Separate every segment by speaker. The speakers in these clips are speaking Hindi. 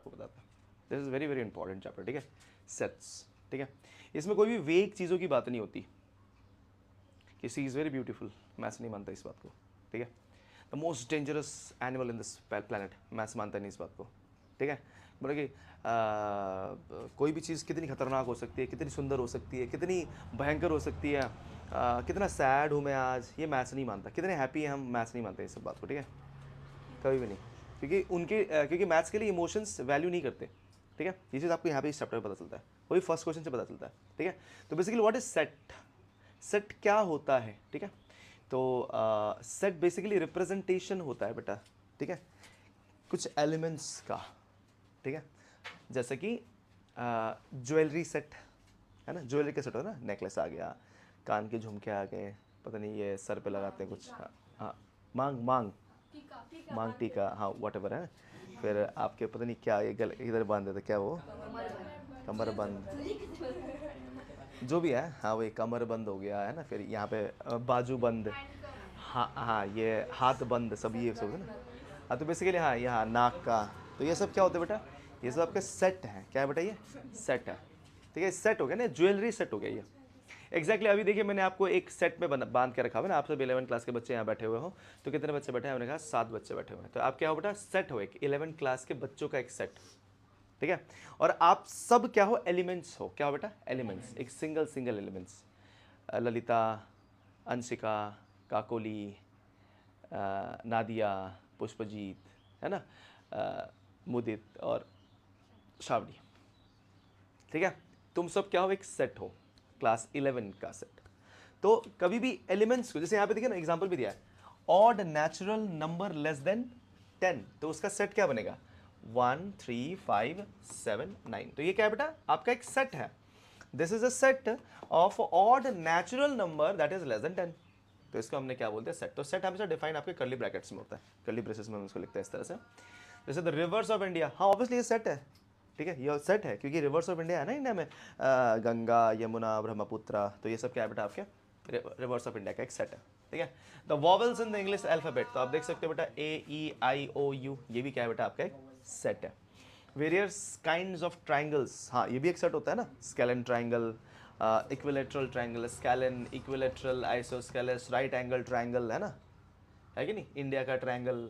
Speaker 1: आपको बताता हूँ। This is very very important chapter, ठीक है, सेट्स, ठीक है। इसमें कोई भी वेग चीज़ों की बात नहीं होती कि सी इज़ वेरी ब्यूटीफुल, मैथ्स नहीं मानता इस बात को, ठीक है। The most dangerous animal in this planet, maths मानता नहीं इस बात को, ठीक है। मतलब कि कोई भी चीज़ कितनी खतरनाक हो सकती है, कितनी सुंदर हो सकती है, कितनी भयंकर हो सकती है, कितना सैड हूँ मैं आज, ये मैथ्स नहीं मानता। कितने हैप्पी हैं हम, मैथ्स नहीं मानते इस सब बात को, ठीक है, कभी भी नहीं। क्योंकि क्योंकि मैथ्स के लिए इमोशंस वैल्यू नहीं करते, ठीक है। ये चीज़ आपको यहाँ पे इस चैप्टर में पता चलता है, वही फर्स्ट क्वेश्चन से पता चलता है, ठीक है। तो basically what is set, set क्या होता है, ठीक है। तो सेट बेसिकली रिप्रेजेंटेशन होता है बेटा, ठीक है, कुछ एलिमेंट्स का, ठीक है। जैसे कि ज्वेलरी सेट है ना, ज्वेलरी का सेट होता है ना, नेकलेस आ गया, कान के झुमके आ गए, पता नहीं ये सर पे लगाते हैं कुछ, हाँ हाँ, मांग मांग मांग टीका, हाँ वट एवर है। फिर आपके पता नहीं क्या ये गल इधर बांध देते, क्या वो कमर बंद, जो भी है, हाँ वही कमर बंद हो गया है ना। फिर यहाँ पे बाजू बंद, हाँ हाँ ये हाथ बंद, सब ये सब है ना। हाँ तो बेसिकली हाँ यहाँ नाक का, तो ये सब क्या होता है बेटा, ये सब आपके सेट हैं। क्या है बेटा, ये सेट है, ठीक है। सेट हो गया ना, ज्वेलरी सेट हो गया ये एग्जैक्टली। अभी देखिए मैंने आपको एक सेट में बांध के रखा हुआ है ना, आप सब 11 क्लास के बच्चे यहाँ बैठे हुए हो, तो कितने बच्चे बैठे हैं, मैंने कहा 7 बच्चे बैठे हुए हैं। तो आप क्या हो बेटा, सेट हो, एक 11 क्लास के बच्चों का एक सेट, ठीक है। और आप सब क्या हो, एलिमेंट्स हो। क्या हो बेटा, एलिमेंट्स, एक single single elements. Lalita, Anshika, Kakoli, Nadia, Pushpjit, है ना, मुदित और श्रावणी, ठीक है। तुम सब क्या हो, एक सेट हो, क्लास 11 का सेट। तो कभी भी एलिमेंट्स को, जैसे यहाँ पे देखिए ना एग्जांपल भी दिया है, odd natural number less than 10, तो उसका सेट क्या बनेगा, 1 3 5 7 9। तो ये क्या है बेटा, आपका एक सेट है। This is a set of odd natural number that is less then 10। तो इसको हमने क्या बोलते हैं, सेट। तो सेट हमेशा डिफाइन आपके कर्ली ब्रैकेट्स में होता है, कर्ली ब्रेसेस में हम इसको लिखते हैं इस तरह से। जैसे द रिवर्स ऑफ इंडिया, हाँ ऑब्वियसली ये सेट है, ठीक है, ये सेट है क्योंकि रिवर्स ऑफ इंडिया है ना इंडिया में, गंगा यमुना ब्रह्मपुत्र, तो ये सब क्या है बेटा आपके रिवर्स ऑफ इंडिया का एक सेट है, ठीक है। The vowels in the English alphabet, तो आप देख सकते हो बेटा AEIOU, ये भी क्या है बेटा आपका एक सेट है। वेरियस काइंड्स ऑफ ट्राइंगल्स, हाँ ये भी एक सेट होता है ना, scalene triangle, equilateral triangle, scalene, equilateral, isosceles, right angle triangle, है ना, है कि नहीं, इंडिया का ट्राइंगल,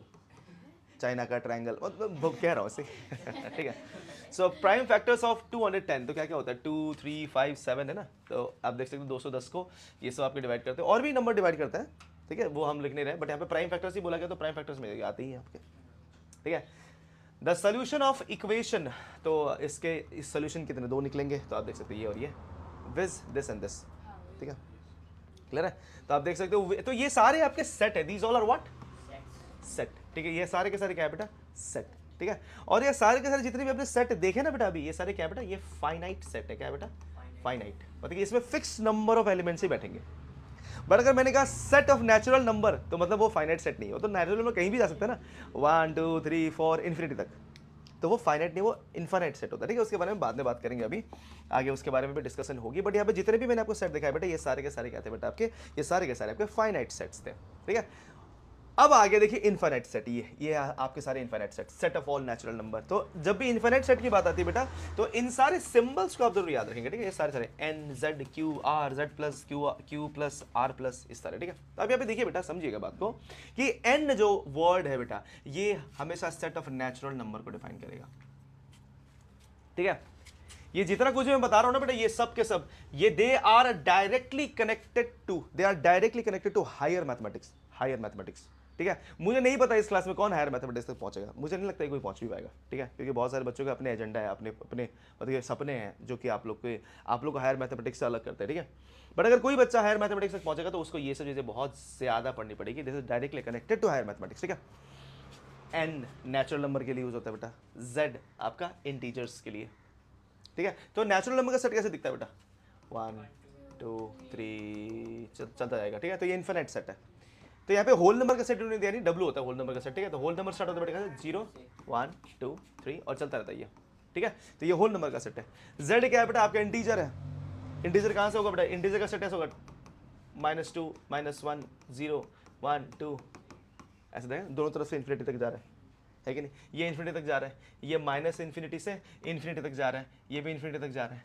Speaker 1: चाइना का ट्राइंगल, मतलब कह रहा हूँ इसे ठीक है। सो प्राइम फैक्टर्स ऑफ 210, तो क्या क्या होता है, 2 3 5 7 है ना। तो आप देख सकते हो 210 को ये सब आपके डिवाइड करते हैं, और भी नंबर डिवाइड करते हैं, ठीक है, वो हम लिख नहीं रहे, बट यहाँ पे प्राइम फैक्टर्स ही बोला गया, तो प्राइम फैक्टर्स में आते ही हैं आपके, ठीक है। द सोल्यूशन ऑफ इक्वेशन, तो इसके इस सोल्यूशन कितने, 2 निकलेंगे, तो आप देख सकते हो ये और ये, विज दिस एंड दिस, ठीक है, क्लियर है। तो आप देख सकते हो, तो ये सारे आपके सेट है, these all are what, set, ठीक है। ये सारे के सारे क्या है बेटा, सेट, ठीक है। और ये सारे के सारे जितने भी आपने सेट देखे ना बेटा अभी, ये सारे क्या है बेटा, ये फाइनाइट सेट है। क्या है बेटा, फाइनाइट, मतलब कि इसमें फिक्स नंबर ऑफ एलिमेंट्स ही बैठेंगे। बट अगर मैंने कहा सेट ऑफ नेचुरल नंबर, तो मतलब वो फाइनाइट सेट नहीं है, वो तो नेचुरल नंबर कहीं भी जा सकता है ना, 1 2 3 4 इन्फिनिटी तक, तो वो फाइनाइट नहीं, वो इन्फाइनाइट सेट होता है, ठीक है। उसके बारे में बाद में बात करेंगे, अभी आगे उसके बारे में भी डिस्कशन होगी। बट यहाँ पे जितने भी मैंने आपको सेट दिखाया बेटा, ये सारे के सारे क्या थे बेटा आपके, ये सारे के सारे आपके फाइनाइट सेट्स थे, ठीक है। अब आगे देखिए इनफाइनाइट सेट, ये आपके सारे infinite set, set of all natural number. तो जब भी इनफाइनाइट सेट की बात आती है बेटा, तो इन सारे सिंबल्स को आप जरूर याद रखेंगे, ठीक है। ये सारे सारे N Z Q R Z plus Q plus R plus इस तरह, ठीक है। तो अब यहाँ पे देखिए बेटा, समझिएगा बात को कि N जो वर्ड है बेटा, ये हमेशा सेट ऑफ नेचुरल नंबर को डिफाइन करेगा, ठीक है। ये जितना कुछ मैं बता रहा हूं ना बेटा, ये सब के सब, ये they are directly connected to higher mathematics, higher mathematics, ठीक है। मुझे नहीं पता इस क्लास में कौन हायर मैथमेटिक्स तक पहुंचेगा, मुझे नहीं लगता कोई पहुंच भी पाएगा, ठीक है, क्योंकि बहुत सारे बच्चों के अपने एजेंडा है, अपने अपने मतलब सपने हैं, जो कि आप लोग को हायर मैथमेटिक्स से अलग करते हैं, ठीक है। बट अगर कोई बच्चा हायर मैथमेटिक्स तक पहुंचेगा, तो उसको ये सब चीजें बहुत ज्यादा पढ़नी पड़ेगी। This is directly connected to higher mathematics, ठीक है। N नेचुरल नंबर के लिए यूज होता है बेटा, Z आपका इंटीजर्स के लिए, ठीक है। तो नेचुरल नंबर का सेट कैसे दिखता है बेटा, 1 2 3 चलता जाएगा, ठीक है। तो ये इन्फिनिट सेट है। तो यहाँ पे होल नंबर का सेट नहीं दिया, नहीं, W होता है होल नंबर का सेट, ठीक है। तो होल नंबर स्टार्ट होता है बेटा 0 1 2 3 और चलता रहता है ये, ठीक है। तो ये होल नंबर का सेट है। Z क्या है बेटा, आपका इंटीजर है। इंटीजर कहाँ से होगा बेटा, इंटीजर का सेट ऐसा होगा, -2 -1 0 1 2, ऐसे देखें दोनों तरफ से इन्फिनिटी तक जा रहा है है कि नहीं, ये इन्फिनिटी तक जा रहा है, ये माइनस इन्फिनिटी से इन्फिनिटी तक जा रहा है, ये भी इन्फिनिटी तक जा रहा है,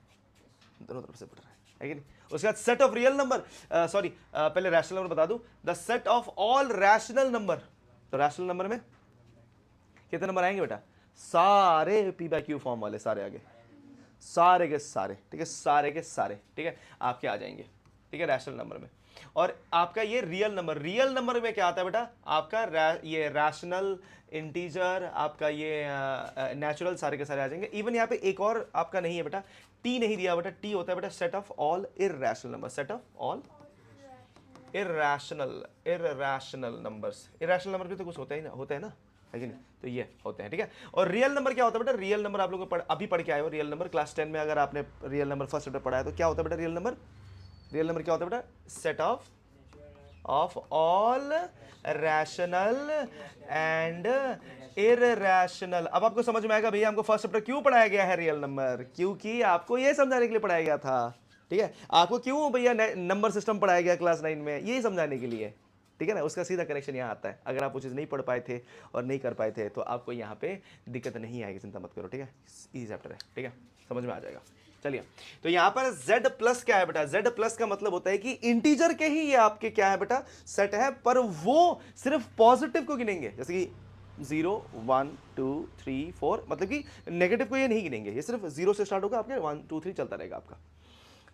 Speaker 1: दोनों तरफ से बढ़ रहा है कि नहीं। उसके बाद set of real number, sorry पहले रैशनल नंबर बता दूं, the set of all rational number. तो रैशनल नंबर में कितने नंबर आएंगे बेटा, सारे पी बाई क्यू फॉर्म वाले सारे आगे, सारे के सारे, ठीक है, सारे के सारे, ठीक है, आपके आ जाएंगे, ठीक है, रैशनल नंबर में। और आपका ये रियल नंबर में क्या आता है बेटा, आपका ये रैशनल, इंटीजर, आपका ये नेचुरल, सारे के सारे आ जाएंगे। इवन यहाँ पे एक और आपका नहीं है बेटा, टी नहीं दिया बेटा, टी होता है बेटा set of all irrational number, set of all irrational numbers. Irrational number भी तो कुछ होता है ना, है कि नहीं, तो ये होते हैं, ठीक है। और रियल नंबर क्या होता है बेटा, रियल नंबर आप लोगों को अभी पढ़ के आए हो, रियल नंबर क्लास 10 में अगर आपने रियल नंबर फर्स्ट चैप्टर पढ़ा है तो क्या होता है बेटा रियल नंबर क्या होता है बेटा, set of all rational and irrational. अब आपको समझ में आएगा भैया हमको फर्स्ट चैप्टर क्यों पढ़ाया गया है रियल नंबर, क्योंकि आपको ये समझाने के लिए पढ़ाया गया था, ठीक है। आपको क्यों भैया नंबर सिस्टम पढ़ाया गया क्लास 9 में, यही समझाने के लिए, ठीक है ना। उसका सीधा कनेक्शन यहाँ आता है। अगर आप वो चीज़ नहीं पढ़ पाए थे और नहीं कर पाए थे तो आपको यहाँ पे दिक्कत नहीं आएगी, चिंता मत करो, ठीक है, इजी चैप्टर है, ठीक है, समझ में आ जाएगा। चलिए, तो यहाँ पर z प्लस क्या है बेटा, z प्लस का मतलब होता है कि इंटीजर के ही ये आपके क्या है बेटा, सेट है, पर वो सिर्फ पॉजिटिव को गिनेंगे, जैसे कि 0 1 2 3 4, मतलब कि नेगेटिव को ये नहीं गिनेंगे, ये सिर्फ 0 से स्टार्ट होगा, आपके 1 2 3 चलता रहेगा आपका।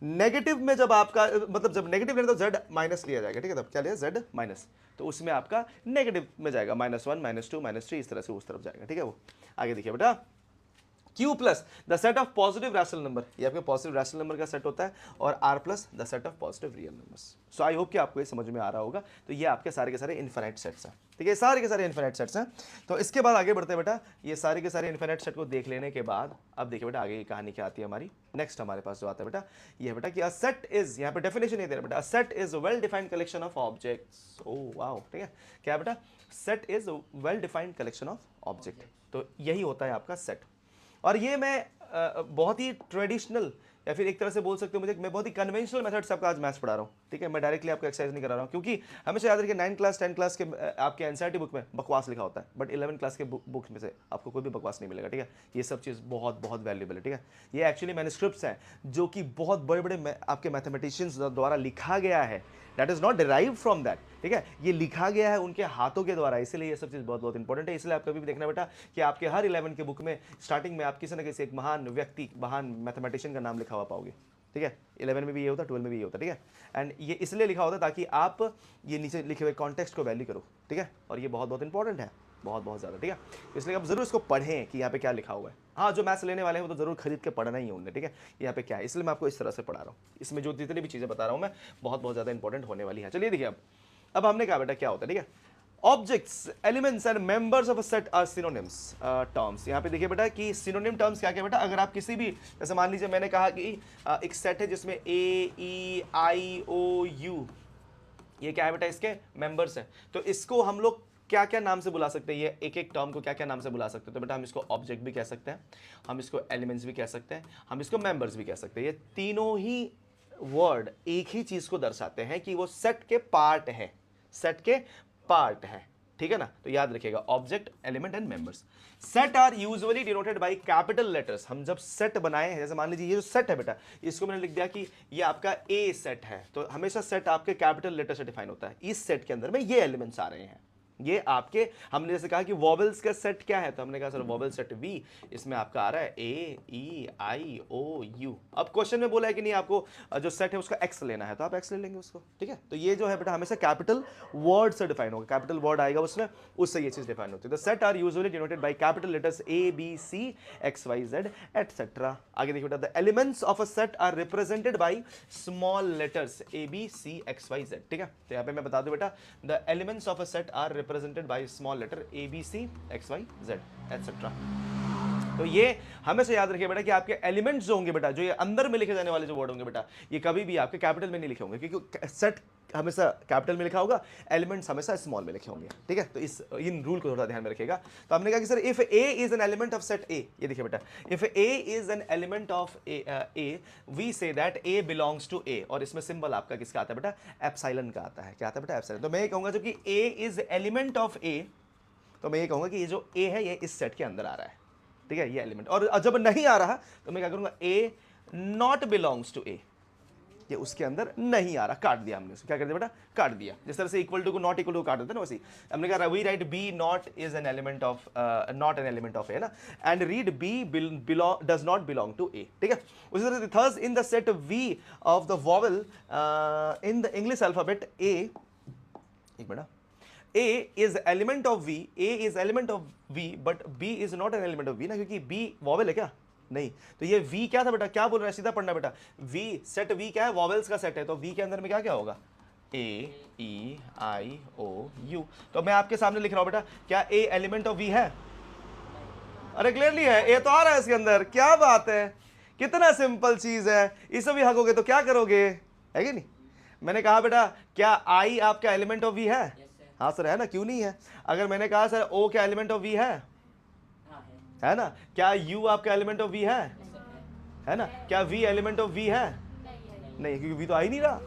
Speaker 1: नेगेटिव में जब आपका मतलब जब नेगेटिव लेना तो z माइनस लिया जाएगा, ठीक है, तब क्या लिया z माइनस, तो उसमें आपका नेगेटिव में जाएगा, -1 -2 -3, इस तरह से उस तरफ जाएगा, ठीक है। वो आगे देखिए बेटा, Q plus the set of positive rational number, ये आपके पॉजिटिव रैशनल नंबर का सेट होता है, और R plus the set of positive real numbers. So I hope कि आपको ये समझ में आ रहा होगा। तो ये आपके सारे के सारे इन्फिनिट सेट्स हैं, ठीक है, सारे के सारे इन्फिनिट सेट्स हैं। तो इसके बाद आगे बढ़ते हैं बेटा, ये सारे के सारे इन्फिनिट सेट को देख लेने के बाद अब देखिए बेटा आगे की कहानी क्या आती है हमारी। नेक्स्ट हमारे पास जो आता है बेटा, ये है बेटा कि अ सेट इज, यहाँ पे डेफिनेशन ये दे रहा है बेटा, a set is well defined collection of objects. Oh wow, ठीक है, क्या बेटा, set is well defined collection of object. तो यही होता है आपका सेट। और ये मैं बहुत ही ट्रेडिशनल या फिर एक तरह से बोल सकते हो मुझे, मैं बहुत ही कन्वेंशनल मेथड से आपका आज मैथ्स पढ़ा रहा हूँ, ठीक है, मैं डायरेक्टली आपको एक्सरसाइज नहीं करा रहा हूँ, क्योंकि हमेशा याद रखिए 9 क्लास 10 क्लास के आपके एनसीईआरटी बुक में बकवास लिखा होता है, बट 11 क्लास के बुक में से आपको कोई भी बकवास नहीं मिलेगा, ठीक है। ये सब चीज़ बहुत बहुत वैल्यूबल है, ठीक है। ये एक्चुअली मैन्युस्क्रिप्ट्स हैं जो कि बहुत बड़े बड़े आपके मैथमेटिशियंस द्वारा लिखा गया है, that is not derived from that, ठीक है, ये लिखा गया है उनके हाथों के द्वारा, इसलिए ये सब चीज़ बहुत बहुत इंपॉर्टेंट है। इसलिए आप कभी भी देखना बेटा कि आपके हर 11 के बुक में स्टार्टिंग में आप किसी न किसी एक महान व्यक्ति, महान मैथमेटिशियन का नाम लिखा हुआ पाओगे, ठीक है। 11 में भी ये होता है, 12 में भी ये होता है, ठीक है। एंड ये इसलिए लिखा होता है ताकि आप ये नीचे लिखे हुए कॉन्टेक्स्ट को वैल्यू करो, ठीक है, और ये बहुत बहुत इंपॉर्टेंट है, बहुत बहुत ज़्यादा, ठीक है। इसलिए आप जरूर इसको पढ़ें कि यहाँ पे क्या लिखा हुआ है। हाँ, जो मैथ्स लेने वाले हैं वो तो जरूर खरीद के पढ़ना ही है उन्हें, ठीक है, यहाँ पे क्या है, इसलिए मैं आपको इस तरह से पढ़ा रहा हूँ। इसमें जो जितनी भी चीज़ें बता रहा हूँ मैं बहुत बहुत ज़्यादा इंपॉर्टेंट होने वाली है। चलिए देखिए, अब हमने कहा बेटा क्या होता है, ठीक है, objects, elements and members of a set are synonyms terms. यहाँ पे देखिए बेटा कि सिनोनिम टर्म्स क्या क्या बेटा, अगर आप किसी भी, जैसे मान लीजिए मैंने कहा कि एक सेट है जिसमें AEIOU, ये क्या है बेटा, इसके मेंबर्स हैं, तो इसको हम लोग क्या क्या नाम से बुला सकते हैं, ये एक एक टर्म को क्या क्या नाम से बुला सकते हैं। तो बेटा हम इसको ऑब्जेक्ट भी कह सकते हैं, हम इसको एलिमेंट्स भी कह सकते हैं, हम इसको मेंबर्स भी कह सकते हैं। ये तीनों ही वर्ड एक ही चीज को दर्शाते हैं कि वो सेट के पार्ट है, सेट के पार्ट है, ठीक है ना। तो याद रखिएगा, object, element and members. Sets are usually denoted by capital letters. हम जब सेट बनाए हैं, जैसे मान लीजिए ये जो सेट है बेटा, इसको मैंने लिख दिया कि ये आपका ए सेट है, तो हमेशा सेट आपके कैपिटल लेटर से डिफाइन होता है। इस सेट के अंदर में ये एलिमेंट्स आ रहे हैं, ये आपके, हमने जैसे कहा कि वॉवेल्स का सेट क्या है, तो हमने कहा सर वॉवेल सेट वी, इसमें आपका आ रहा है AEIOU। अब क्वेश्चन में बोला है कि नहीं आपको जो सेट है उसका एक्स लेना है, तो आप एक्स ले लेंगे उसको, ठीक है। तो ये जो है बेटा हमेशा कैपिटल वर्ड से डिफाइन होगा, कैपिटल वर्ड आएगा उसमें, उससे ये चीज डिफाइन होती है। The set are usually denoted by capital letters ABC XYZ etcetera. आगे देखिए बेटा, the elements of a set are represented by small letters ABC XYZ, ठीक है। तो यहाँ पे मैं बता दूं बेटा, the elements of a set are represented by small letter ABC XYZ etc. तो ये हमेशा याद रखिए बेटा कि आपके एलिमेंट्स जो होंगे बेटा, जो ये अंदर में लिखे जाने वाले जो वर्ड होंगे बेटा, ये कभी भी आपके कैपिटल में नहीं लिखे होंगे, क्योंकि सेट हमेशा कैपिटल में लिखा होगा, एलिमेंट्स हमेशा स्मॉल में लिखे होंगे, ठीक है। तो इन रूल को थोड़ा ध्यान में रखिएगा। तो हमने कहा कि sir if A is an element of set A, ये देखिए बेटा, if A is an element of A we say that A belongs to A, और इसमें सिंबल आपका किसका आता है बेटा, एप्सिलॉन का आता है। क्या आता है बेटा, एप्सिलॉन। तो मैं ये कहूंगा जबकि A is element of A, तो मैं ये कहूँगा कि ये जो ए है ये इस सेट के अंदर आ रहा है, ठीक है, ये एलिमेंट। और जब नहीं आ रहा तो मैं क्या करूँगा, ए नॉट बिलोंग्स टू ए, ये उसके अंदर नहीं आ रहा, काट दिया हमने उसको। क्या कर दिया बेटा, काट दिया। जिस तरह से इक्वल टू को नॉट इक्वल टू काट देते ना, वैसे हमने कहा we write B not is an element of, not an element of A ना, and read B belong does not belong to A, ठीक है। उसी तरह से there's in the set V of the vowel in the English alphabet A, एक बेटा, A is element of V, A is element of V, but B is not an element of V ना, क्योंकि B वॉवेल है क्या, नहीं। तो ये V क्या था बेटा, क्या बोल रहा है, सीधा पढ़ना बेटा। V सेट V क्या है, वॉवेल्स का सेट है, तो V के अंदर में क्या क्या होगा, A E I O U। तो मैं आपके सामने लिख रहा हूं बेटा, क्या A एलिमेंट ऑफ V है, अरे क्लियरली है, A तो आ रहा है इसके अंदर, क्या बात है, कितना सिंपल चीज है। इसे भी हकोगे तो क्या करोगे, है कि नहीं। मैंने कहा बेटा क्या I आपका एलिमेंट ऑफ V है, हाँ सर है ना, क्यों नहीं है। अगर मैंने कहा सर O क्या एलिमेंट ऑफ V है ना, क्या U आपका एलिमेंट ऑफ V है ना, क्या V एलिमेंट ऑफ V है, नहीं, क्योंकि V तो आ ही नहीं रहा,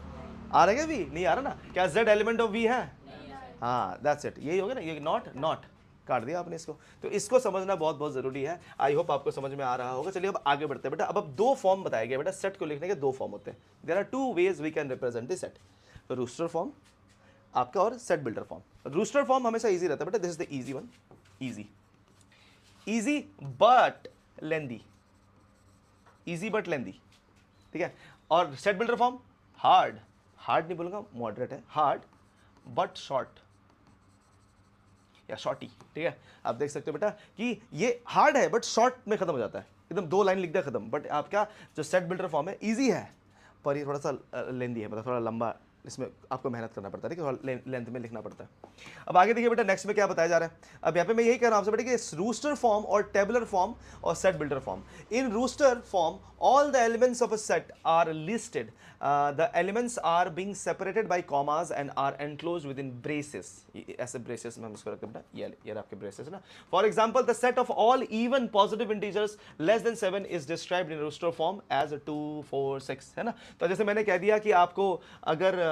Speaker 1: आ रहा है क्या V, नहीं आ रहा ना। क्या Z एलिमेंट ऑफ V है, हाँ दैट्स इट, यही हो गया ना, ये नॉट काट दिया आपने इसको। तो इसको समझना बहुत बहुत जरूरी है। आई होप आपको समझ में आ रहा होगा। चलिए अब आगे बढ़ते हैं बेटा। अब दो फॉर्म बताए गए बेटा, सेट को लिखने के दो फॉर्म होते हैं। There are two ways we can represent the set, roster form आपका और set builder form. Roster form हमेशा इजी रहता है बेटा, this is the easy one, easy but lengthy, easy but lengthy, ठीक है। और सेट बिल्डर फॉर्म हार्ड नहीं बोलूंगा, मॉडरेट है, हार्ड बट शॉर्ट या शॉर्टी, ठीक है। आप देख सकते हो बेटा कि ये हार्ड है बट शॉर्ट में खत्म हो जाता है, एकदम 2 लाइन लिख दिया खत्म। बट आपका जो सेट बिल्डर फॉर्म है इजी है, पर ये थोड़ा सा लेंदी है, मतलब थोड़ा लंबा, इसमें आपको मेहनत करना पड़ता है, ठीक है, लेंथ में लिखना पड़ता है। अब आगे देखिए बेटा, नेक्स्ट में क्या बताया जा रहा है। अब यहाँ पे मैं यही कह रहा हूँ आपसे बेटा कि रूस्टर फॉर्म और टेबुलर फॉर्म और set builder form. In roster form all the elements of a set are listed, the elements are being separated by commas and are enclosed within braces. ऐसे ब्रेसेस में हम इसको रखते हैं बेटा, ये आपके ब्रेसेस ना। For example the set of all even positive integers less than 7 is described in roster form as 2 4 6, है ना। तो जैसे मैंने कह दिया कि आपको अगर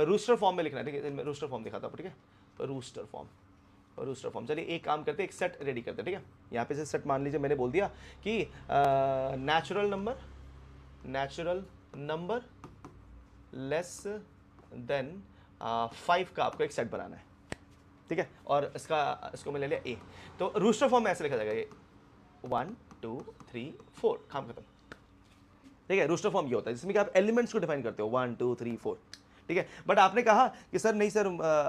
Speaker 1: रूस्टर फॉर्म में लिखना है, ठीक है, मैं रूस्टर फॉर्म दिखाता हूँ, ठीक है। तो रूस्टर फॉर्म, चलिए एक काम करते हैं, एक सेट रेडी करते हैं, ठीक है। यहाँ पे से सेट मान लीजिए मैंने बोल दिया कि नेचुरल नंबर लेस देन 5 का आपको एक सेट बनाना है, ठीक है। और इसको मैं ले लिया ए। तो रूस्टर फॉर्म में ऐसे लिखा जाएगा, ये 1 2 3 4, काम खत्म, ठीक है। रूस्टर फॉर्म ये होता है जिसमें कि आप एलिमेंट्स को डिफाइन करते हो 1 2 3 4, ठीक है। बट आपने कहा कि सर नहीं सर,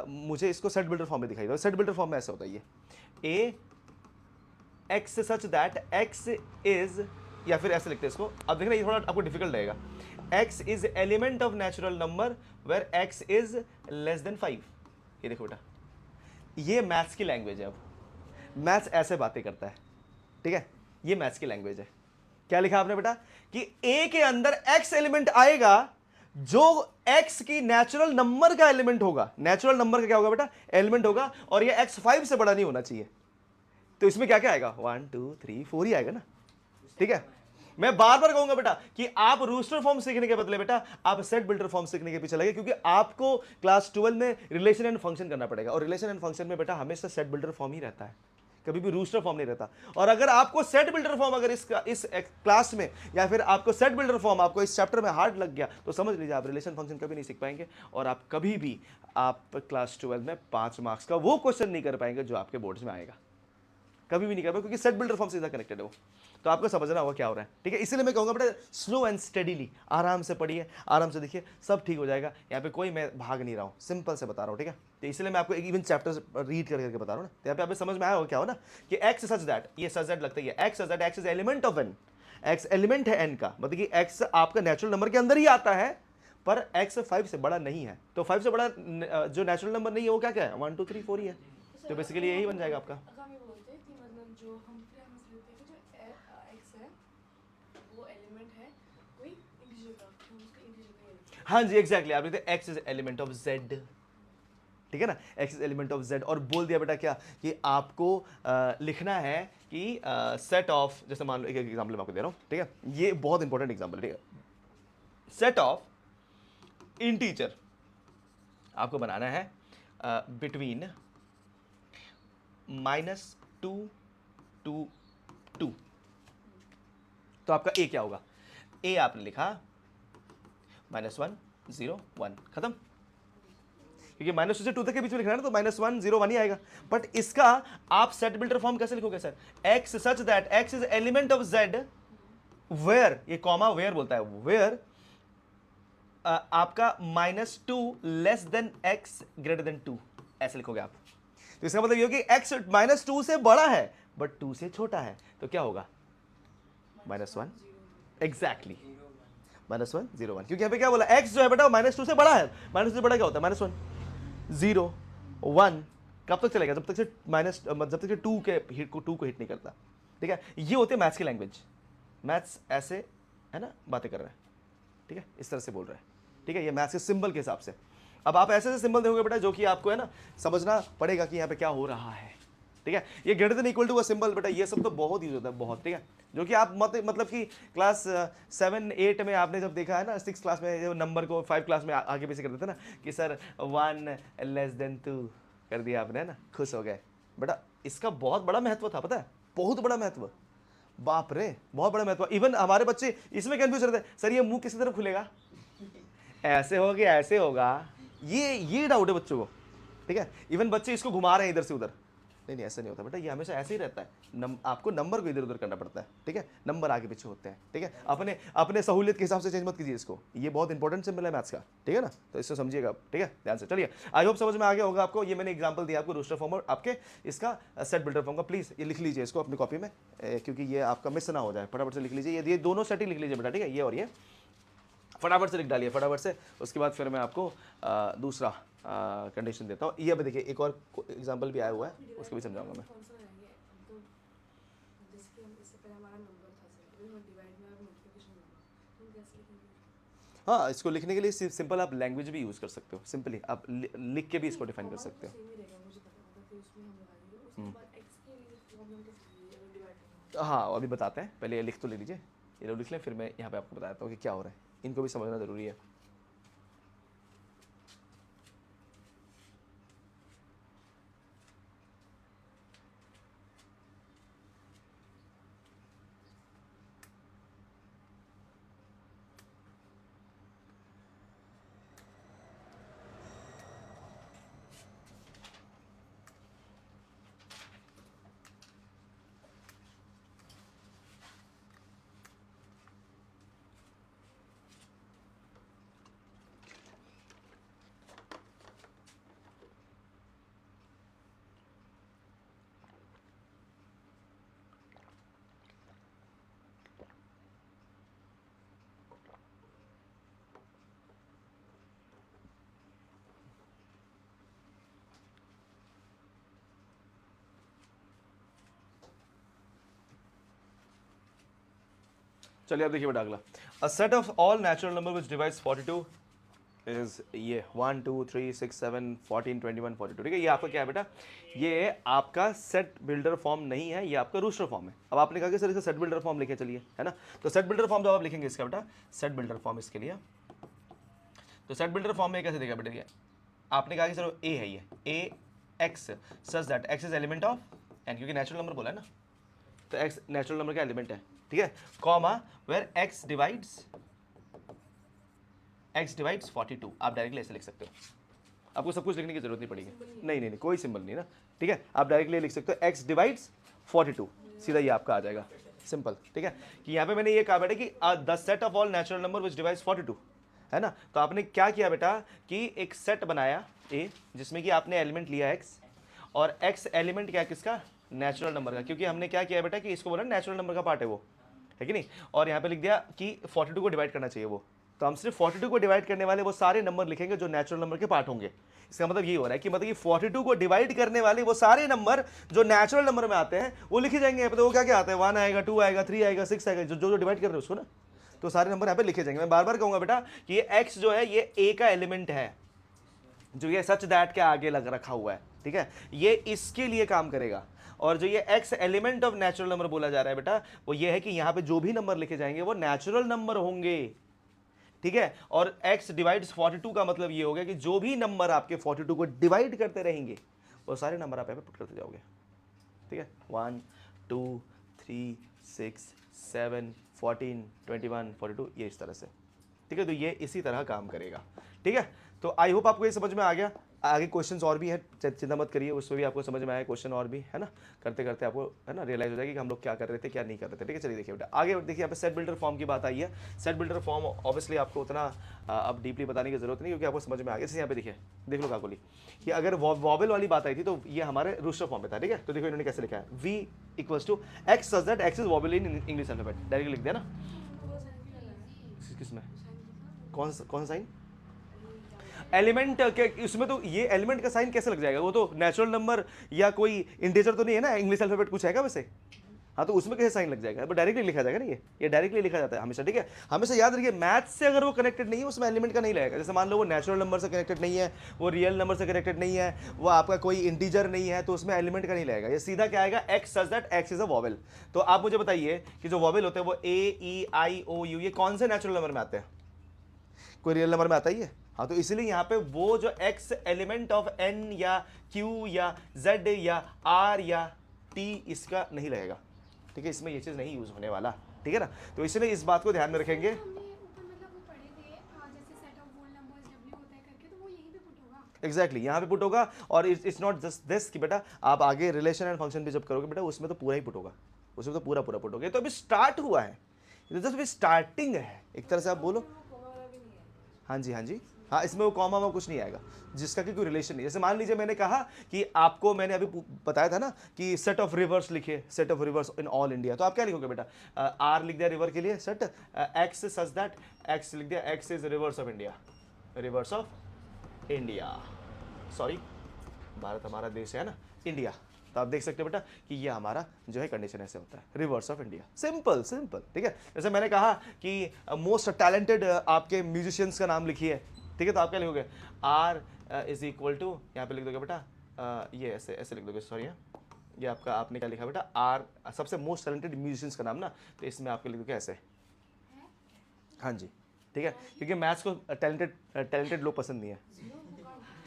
Speaker 1: मुझे इसको सेट बिल्डर फॉर्म में दिखाई दो। सेट बिल्डर फॉर्म में ऐसा होता है, ये ए x such that x is, या फिर ऐसे लिखते हैं इसको। अब देखना ये थोड़ा आपको डिफिकल्ट रहेगा। X is element of natural number where x is less than 5। ये देखो बेटा, ये मैथ्स की लैंग्वेज है। अब मैथ्स ऐसे बातें करता है, ठीक है, ये मैथ्स की लैंग्वेज है। क्या लिखा आपने बेटा कि ए के अंदर एक्स एलिमेंट आएगा जो एक्स की नेचुरल नंबर का एलिमेंट होगा। नेचुरल नंबर का क्या होगा बेटा, एलिमेंट होगा, और ये एक्स 5 से बड़ा नहीं होना चाहिए। तो इसमें क्या क्या आएगा, 1 2 3 4 ही आएगा ना, ठीक है। मैं बार बार कहूंगा बेटा कि आप रूस्टर फॉर्म सीखने के बदले बेटा आप सेट बिल्डर फॉर्म सीखने के पीछे लगे, क्योंकि आपको क्लास 12 में रिलेशन एंड फंक्शन करना पड़ेगा, और रिलेशन एंड फंक्शन में बेटा हमेशा सेट बिल्डर फॉर्म ही रहता है, कभी भी रूस्टर फॉर्म नहीं रहता। और अगर आपको सेट बिल्डर फॉर्म अगर इस क्लास में, या फिर आपको सेट बिल्डर फॉर्म आपको इस चैप्टर में हार्ड लग गया, तो समझ लीजिए आप रिलेशन फंक्शन कभी नहीं सीख पाएंगे, और आप कभी भी आप क्लास 12 में 5 मार्क्स का वो क्वेश्चन नहीं कर पाएंगे जो आपके बोर्ड्स में आएगा, कभी भी नहीं कर पाएंगे, क्योंकि सेट बिल्डर फॉर्म से सीधा कनेक्टेड है वो। तो आपको समझना होगा क्या हो रहा है, ठीक है। इसलिए मैं कहूंगा बेटा स्लो एंड स्टडीली, आराम से पढ़िए, आराम से देखिए, सब ठीक हो जाएगा। यहाँ पे कोई मैं भाग नहीं रहा हूँ, सिंपल से बता रहा हूँ, ठीक है। तो इसलिए मैं आपको एक इवन चैप्टर रीड करके बता रहा हूँ ना। तो यहाँ पे आपको समझ में आया होगा क्या हो ना, कि एक्स सच दैट, ये सच दैट लगता है, x such that x is element of N, x element है एन का, मतलब कि एक्स आपका नेचुरल नंबर के अंदर ही आता है, पर एक्स 5 से बड़ा नहीं है। तो 5 से बड़ा जो नेचुरल नंबर नहीं है वो क्या क्या है, 1 2 3 4 ही है। तो बेसिकली यही बन जाएगा आपका।
Speaker 2: जो हम लेते हैं जो एक्स है वो एलिमेंट है कोई इंटीजर का, हम उसको इंटीजर का लेते हैं।
Speaker 1: हाँ जी एग्जैक्टली, आप लिखते हैं x is element of Z, ठीक है ना, x is element of Z. और बोल दिया बेटा क्या कि आपको लिखना है कि सेट ऑफ, जैसे मान लो एक एग्जांपल मैं आपको दे रहा हूँ, ठीक है, ये बहुत इंपॉर्टेंट एग्जांपल है, ठीक है। सेट ऑफ इंटीजर आपको बनाना है बिटवीन -2 तो आपका ए क्या होगा? ए आपने लिखा -1 0 1, खत्म। क्योंकि -2 से 2 तक के बीच में लिखना है ना, तो -1 0 1 ही आएगा। बट इसका आप सेट बिल्डर फॉर्म कैसे लिखोगे sir? x such that x is element of z where, ये कॉमा वेयर बोलता है, वेयर आपका -2 less than x greater than 2, ऐसे लिखोगे आप। तो इसका मतलब ये हो कि x -2 से बड़ा है बट 2 से छोटा है, तो क्या होगा? -1, एग्जैक्टली -1 0 1, क्योंकि यहाँ पे क्या बोला, x जो है बेटा -2 से बड़ा है। -2 से बड़ा क्या होता है? -1 0 1 कब तक चलेगा? जब तक से टू को हिट नहीं करता। ठीक है, ये होते हैं मैथ्स की लैंग्वेज। मैथ्स ऐसे है ना, बातें कर रहा है, ठीक है, इस तरह से बोल रहा है, ठीक है, ये मैथ्स के सिंबल के हिसाब से। अब आप ऐसे सिंबल देखोगे बेटा, जो कि आपको है ना समझना पड़ेगा कि यहाँ पे क्या हो रहा है। ठीक है, ये ग्रेटर देन इक्वल टू का सिंबल बेटा, ये सब तो बहुत यूज होता है, बहुत। ठीक है, जो कि आप मतलब कि क्लास 7 8 में आपने जब देखा है ना, 6 क्लास में जो नंबर को 5 क्लास में आगे पीछे कर देते ना, कि सर 1 लेस देन 2 कर दिया आपने, है ना, खुश हो गए बेटा। इसका बहुत बड़ा महत्व था, पता है, बहुत बड़ा महत्व, बाप रे, बहुत बड़ा महत्व। इवन हमारे बच्चे इसमें कंफ्यूज रहते हैं, सर ये मुंह किसी तरफ खुलेगा, ऐसे होगा ऐसे होगा, ये डाउट है बच्चों को। ठीक है, इवन बच्चे इसको घुमा रहे हैं इधर से उधर, नहीं ऐसा नहीं होता बेटा, ये हमेशा ऐसे ही रहता है। आपको नंबर को इधर उधर करना पड़ता है। ठीक है, नंबर आगे पीछे होते हैं। ठीक है, अपने सहूलियत के हिसाब से चेंज मत कीजिए इसको, ये बहुत इंपॉर्टेंट सिंबल है मैथ्स का। ठीक है ना, तो इसको समझिएगा। ठीक है, ध्यान से चलिए, आई होप समझ में आ गया होगा आपको। ये मैंने एग्जांपल दिया आपको रोस्टर फॉर्म और आपके इसका सेट बिल्डर फॉर्म का। प्लीज ये लिख लीजिए इसको अपनी कॉपी में, क्योंकि ये आपका मिस ना हो जाए। फटाफट से लिख लीजिए, ये दोनों सेट ही लिख लीजिए बेटा। ठीक है, ये और ये फटाफट से लिख डालिए, फटाफट से। उसके बाद फिर मैं आपको दूसरा कंडीशन देता हूँ। ये अभी देखिए, एक और एग्जांपल भी आया हुआ है, उसको भी समझाऊंगा मैं।
Speaker 2: कौन सा रहेंगे? तो जैसे कि हम इससे पहले हमारा नंबर था सर, अभी हम डिवाइड में अब मल्टीप्लिकेशन नंबर, तो हम कैसे लिखेंगे?
Speaker 1: हाँ, इसको लिखने के लिए सिंपल आप लैंग्वेज भी यूज़ कर सकते हो। सिंपली आप लिख के भी इसको डिफाइन कर सकते हो।
Speaker 2: सेम ही रहेगा, मुझे पता है, फिर उसमें हम लगा देंगे। उसके बाद x के लिए फॉर्म हम कैसे लिखेंगे अगर डिवाइड करना हो?
Speaker 1: हाँ, अभी बताते हैं, पहले ये लिख तो ले लीजिए, ये लोग लिख लें, फिर मैं यहाँ पे आपको बताता हूँ कि क्या हो रहा है। इनको भी समझना ज़रूरी है। चलिए अब देखिए बेटा अगला, a set of all natural number which divides 42 is ये 1 2 3 6 7 14 21 42। ठीक है, ये आपका क्या है बेटा? ये आपका सेट बिल्डर फॉर्म नहीं है, ये आपका रूस्टर फॉर्म है। अब आपने कहा कि सर इसका सेट बिल्डर फॉर्म लिखे चलिए, है ना। तो सेट बिल्डर फॉर्म जब आप लिखेंगे इसका बेटा, सेट बिल्डर फॉर्म इसके लिए, तो सेट बिल्डर फॉर्म में कैसे देगा बेटा? ये आपने कहा कि सर ए है, ये ए x such that x is element of N, क्योंकि नेचुरल नंबर बोला है ना, तो एक्स नेचुरल नंबर का एलिमेंट है। ठीक है, कॉमा वेयर एक्स डिवाइड्स 42। आप डायरेक्टली ऐसे लिख सकते हो, आपको सब कुछ लिखने की जरूरत नहीं पड़ेगी। नहीं, कोई सिंबल नहीं ना। ठीक है, आप डायरेक्टली लिख सकते हो एक्स डिवाइड्स 42, सीधा ये आपका आ जाएगा, सिंपल। ठीक है, कि यहाँ पे मैंने ये कहा बेटा कि the set of all natural number which divides 42, है ना। तो आपने क्या किया बेटा कि एक सेट बनाया ए, जिसमें कि आपने एलिमेंट लिया एक्स, और एक्स एलिमेंट क्या किसका? नेचुरल नंबर का, क्योंकि हमने क्या किया बेटा कि इसको बोला नेचुरल नंबर का पार्ट है वो, है कि नहीं। और यहाँ पे लिख दिया कि 42 को डिवाइड करना चाहिए वो, तो हम सिर्फ 42 को डिवाइड करने वाले वो सारे नंबर लिखेंगे जो नेचुरल नंबर के पार्ट होंगे। इसका मतलब ये हो रहा है कि मतलब कि 42 को डिवाइड करने वाले वो सारे नंबर जो नेचुरल नंबर में आते हैं वो लिखे जाएंगे। तो वो क्या क्या आता है? 1 आएगा, 2 आएगा, 3 आएगा, 6 आएगा, जो डिवाइड कर रहे हो उसको ना, तो सारे नंबर यहाँ पे लिखे जाएंगे। मैं बार बार कहूंगा बेटा कि ये एक्स जो है ये ए का एलिमेंट है, जो ये सच दैट के आगे लग रखा हुआ है। ठीक है, ये इसके लिए काम करेगा। और जो ये x element of natural number बोला जा रहा है बेटा, वो ये है कि यहाँ पे जो भी नंबर लिखे जाएंगे वो नेचुरल नंबर होंगे। ठीक है, और x डिवाइड्स 42 का मतलब ये हो गया कि जो भी नंबर आपके 42 को डिवाइड करते रहेंगे वो सारे नंबर आप यहाँ पे पुट करते जाओगे। ठीक है, 1 2 3 6 7 14 21 42, ये इस तरह से, ठीक है। तो ये इसी तरह काम करेगा, ठीक है। तो आई होप आपको ये समझ में आ गया। आगे क्वेश्चंस और भी हैं, चिंता मत करिए, उसमें भी आपको समझ में आया क्वेश्चन और भी, है ना। करते करते आपको, है ना, रियलाइज हो जाएगी कि हम लोग क्या कर रहे थे, क्या नहीं कर रहे थे, ठीक है। चलिए देखिए बेटा, आगे देखिए, यहाँ पे सेट बिल्डर फॉर्म की बात आई है। सेट बिल्डर फॉर्म ऑब्वियसली आपको उतना अब डीपली बताने की जरूरत नहीं, क्योंकि आपको समझ में आ गया। जैसे यहाँ पे देखिए, देख लो काकोली, कि अगर वॉवेल वाली बात आई थी तो ये हमारे रूस्टर फॉर्म में था, ठीक है। तो देखो इन्होंने कैसे लिखा है, v equals to x such that x is vowel in English alphabet, directly लिख दिया ना। किसमें, कौन सा साइन, एलिमेंट के उसमें, तो ये एलिमेंट का साइन कैसे लग जाएगा, वो तो नेचुरल नंबर या कोई इंटीजर तो नहीं है ना, इंग्लिश अल्फाबेट कुछ है क्या वैसे, हाँ, तो उसमें कैसे साइन लग जाएगा, बट डायरेक्टली लिखा जाएगा ना, ये डायरेक्टली लिखा जाता है हमेशा, ठीक है। हमेशा याद रखिए, मैथ से अगर वो कनेक्टेड नहीं है उसमें एलिमेंट का नहीं लगेगा। जैसे मान लो वो नेचुरल नंबर से कनेक्टेड नहीं है, वो रियल नंबर से कनेक्टेड नहीं है, वो आपका कोई इंटीजर नहीं है, तो उसमें एलिमेंट का नहीं लगेगा। ये सीधा क्या आएगा, x such that x is a vowel. तो आप मुझे बताइए कि जो वॉवेल होते हैं वो ए ई आई ओ यू, ये कौन से नेचुरल नंबर में आते हैं, कोई रियल नंबर में आता ही है, हाँ। तो इसलिए यहाँ पे वो जो x एलिमेंट ऑफ n या q या z या r या t इसका नहीं लगेगा, ठीक है। इसमें ये चीज़ नहीं यूज होने वाला, ठीक है ना। तो इसलिए इस बात को ध्यान में रखेंगे। एग्जैक्टली यहाँ पे पुट होगा, और इट्स नॉट जस्ट दिस कि बेटा आप आगे रिलेशन एंड फंक्शन भी जब करोगे बेटा, उसमें तो पूरा ही पुट होगा, उसमें तो पूरा पुट होगा। तो अभी स्टार्ट हुआ है, जस्ट अभी स्टार्टिंग है एक तरह से, आप बोलो। हाँ जी, हाँ जी, हाँ, इसमें वो कॉमा में कुछ नहीं आएगा जिसका कि कोई रिलेशन नहीं। जैसे मान लीजिए मैंने कहा कि आपको, मैंने अभी बताया था ना कि सेट ऑफ रिवर्स लिखिए, set of reverse in all India, तो आप क्या लिखोगे बेटा, आर लिख दिया रिवर के लिए, set x such that x लिख दिया, x is reverse of India, reverse of India, sorry Bharat हमारा देश है ना, इंडिया। तो आप देख सकते हो बेटा कि ये हमारा जो है कंडीशन ऐसे होता है, reverse of India, simple simple, ठीक है। जैसे मैंने कहा कि मोस्ट टैलेंटेड आपके म्यूजिशियंस का नाम लिखिए, ठीक है। तो आप क्या लिखोगे, आर इज इक्वल टू, यहाँ पे लिख दोगे बेटा, ये ऐसे ऐसे लिख दोगे, सॉरी, ये आपका, आपने क्या लिखा बेटा, आर सबसे मोस्ट टैलेंटेड म्यूजिशियंस का नाम ना, तो इसमें आपके लिख दोगे ऐसे, हाँ जी, ठीक है। क्योंकि मैथ्स को टैलेंटेड लोग पसंद नहीं है,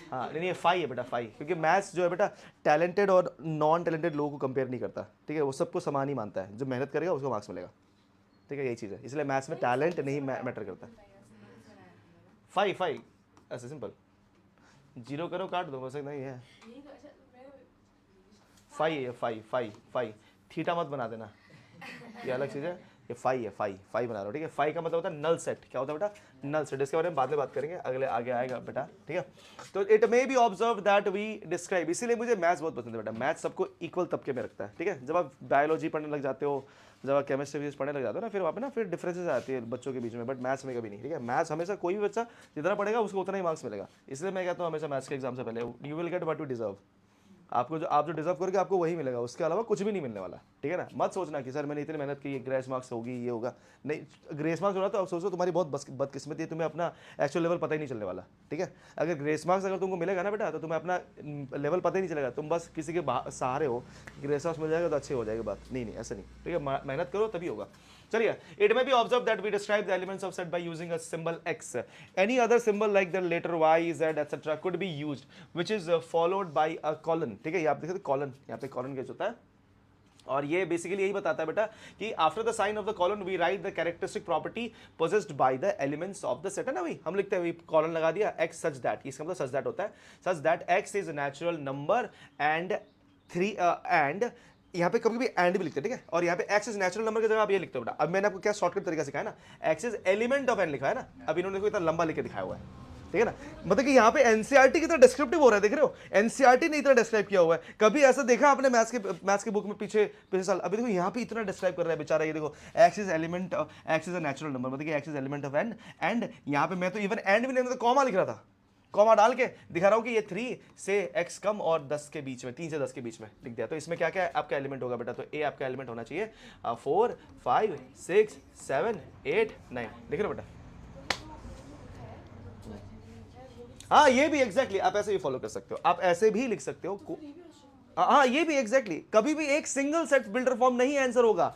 Speaker 1: हाँ, नहीं, ये 5 है बेटा, 5, क्योंकि मैथ्स जो है बेटा टैलेंटेड और नॉन टैलेंटेड लोगों को कंपेयर नहीं करता, ठीक है। वो सबको समान ही मानता है, जो मेहनत करेगा उसको मार्क्स मिलेगा, ठीक है, यही चीज़ है। इसलिए मैथ्स में टैलेंट नहीं मैटर करता। 5 ऐसे सिंपल, 0 करो काट दो, वैसे नहीं है, 5 है, 5 थीटा मत बना देना, ये अलग चीज़ है। ये 5 है, 5 बना रहा हूँ, ठीक है। 5 का मतलब होता है नल सेट। क्या होता है बेटा, नल सेट। इसके बारे में बाद में बात करेंगे, अगले आगे आएगा बेटा, ठीक है। तो it may be observe that we describe, इसीलिए मुझे मैथ्स बहुत पसंद है बेटा। मैथ्स सबको इक्वल तबके में रखता है, ठीक है। जब आप बायोलॉजी पढ़ने लग जाते हो, जब आप केमिस्ट्री फिजिक्स पढ़ने लग जाते हो ना, फिर वहाँ पे ना फिर डिफरेंसेस आती है बच्चों के बीच में, बट मैथ्स में कभी नहीं, ठीक है। मैथ्स हमेशा कोई भी बच्चा जितना पढ़ेगा उसको उतना ही मार्क्स मिलेगा। इसलिए मैं कहता हूँ हमेशा मैथ्स के एग्जाम से पहले you will get what you deserve, आपको जो आप जो डिजर्व करोगे आपको वही मिलेगा, उसके अलावा कुछ भी नहीं मिलने वाला, ठीक है ना। मत सोचना कि सर मैंने इतनी मेहनत की, ग्रेस मार्क्स होगी, ये होगा, नहीं। ग्रेस मार्क्स होना तो आप सोचो तुम्हारी बहुत बदकिस्मती है, तुम्हें अपना एक्चुअल लेवल पता ही नहीं चलने वाला, ठीक है। अगर ग्रेस मार्क्स अगर तुमको मिलेगा ना बेटा, तो तुम्हें अपना लेवल पता ही नहीं चलेगा, तुम बस किसी के सहारे हो, ग्रेस मार्क्स मिल जाएगा तो अच्छी हो जाएगी बात, नहीं ऐसा नहीं, ठीक है। मेहनत करो तभी होगा। चलिए, it may be observe that we describe the elements of set by using a symbol x, any other symbol like the letter y z etcetera could be used which is followed by a colon, ठीक है। ये आप देख सकते हैं कॉलन, यहाँ पे कॉलन क्या होता है, और ये बेसिकली यही बताता है बेटा कि after the sign of the colon we write the characteristic property possessed by the elements of the set, है ना भाई। हम लिखते हैं कॉलन लगा दिया x सच दैट, इसका मतलब सच दैट होता है, such that x is natural number and 3 and यहाँ पे कभी भी एंड भी लिखते हैं, ठीक है। और यहाँ पे x इज नेचुरल नंबर की जगह आप ये लिखते हो बेटा। अब मैंने आपको क्या शॉर्टकट तरीका सिखाया ना, x is element of n लिखा है ना, अब इन्होंने देखो इतना लंबा लिख के दिखाया हुआ है, ठीक है ना। मतलब कि यहाँ पे एनसीईआरटी की तरह डिस्क्रिप्टिव हो रहा है, देख रहे हो, एनसीईआरटी ने इतना डिस्क्राइब किया हुआ है। कभी ऐसा देखा आपने मैथ्स के बुक में पिछले साल, अभी देखो यहाँ पे इतना डिस्क्राइब कर रहा है बेचारा, ये देखो x is element of, x is a natural number, मतलब कि x is element of n, and यहाँ पे मैं तो इवन एंड भी नहीं, तो कॉमा लिख रहा था, कॉमा डाल के दिखा रहा हूँ कि ये 3 से x कम और 10 के बीच में, 3 से 10 के बीच में लिख दिया। तो इसमें क्या क्या आपका एलिमेंट होगा बेटा, तो a आपका एलिमेंट होना चाहिए 4 5 6 7 8 9, लिख रहे हो बेटा। हाँ, ये भी एग्जैक्टली आप ऐसे भी फॉलो कर सकते हो, आप ऐसे भी लिख सकते हो। हाँ, ये भी एग्जैक्टली कभी भी एक सिंगल सेट बिल्डर फॉर्म नहीं आंसर होगा,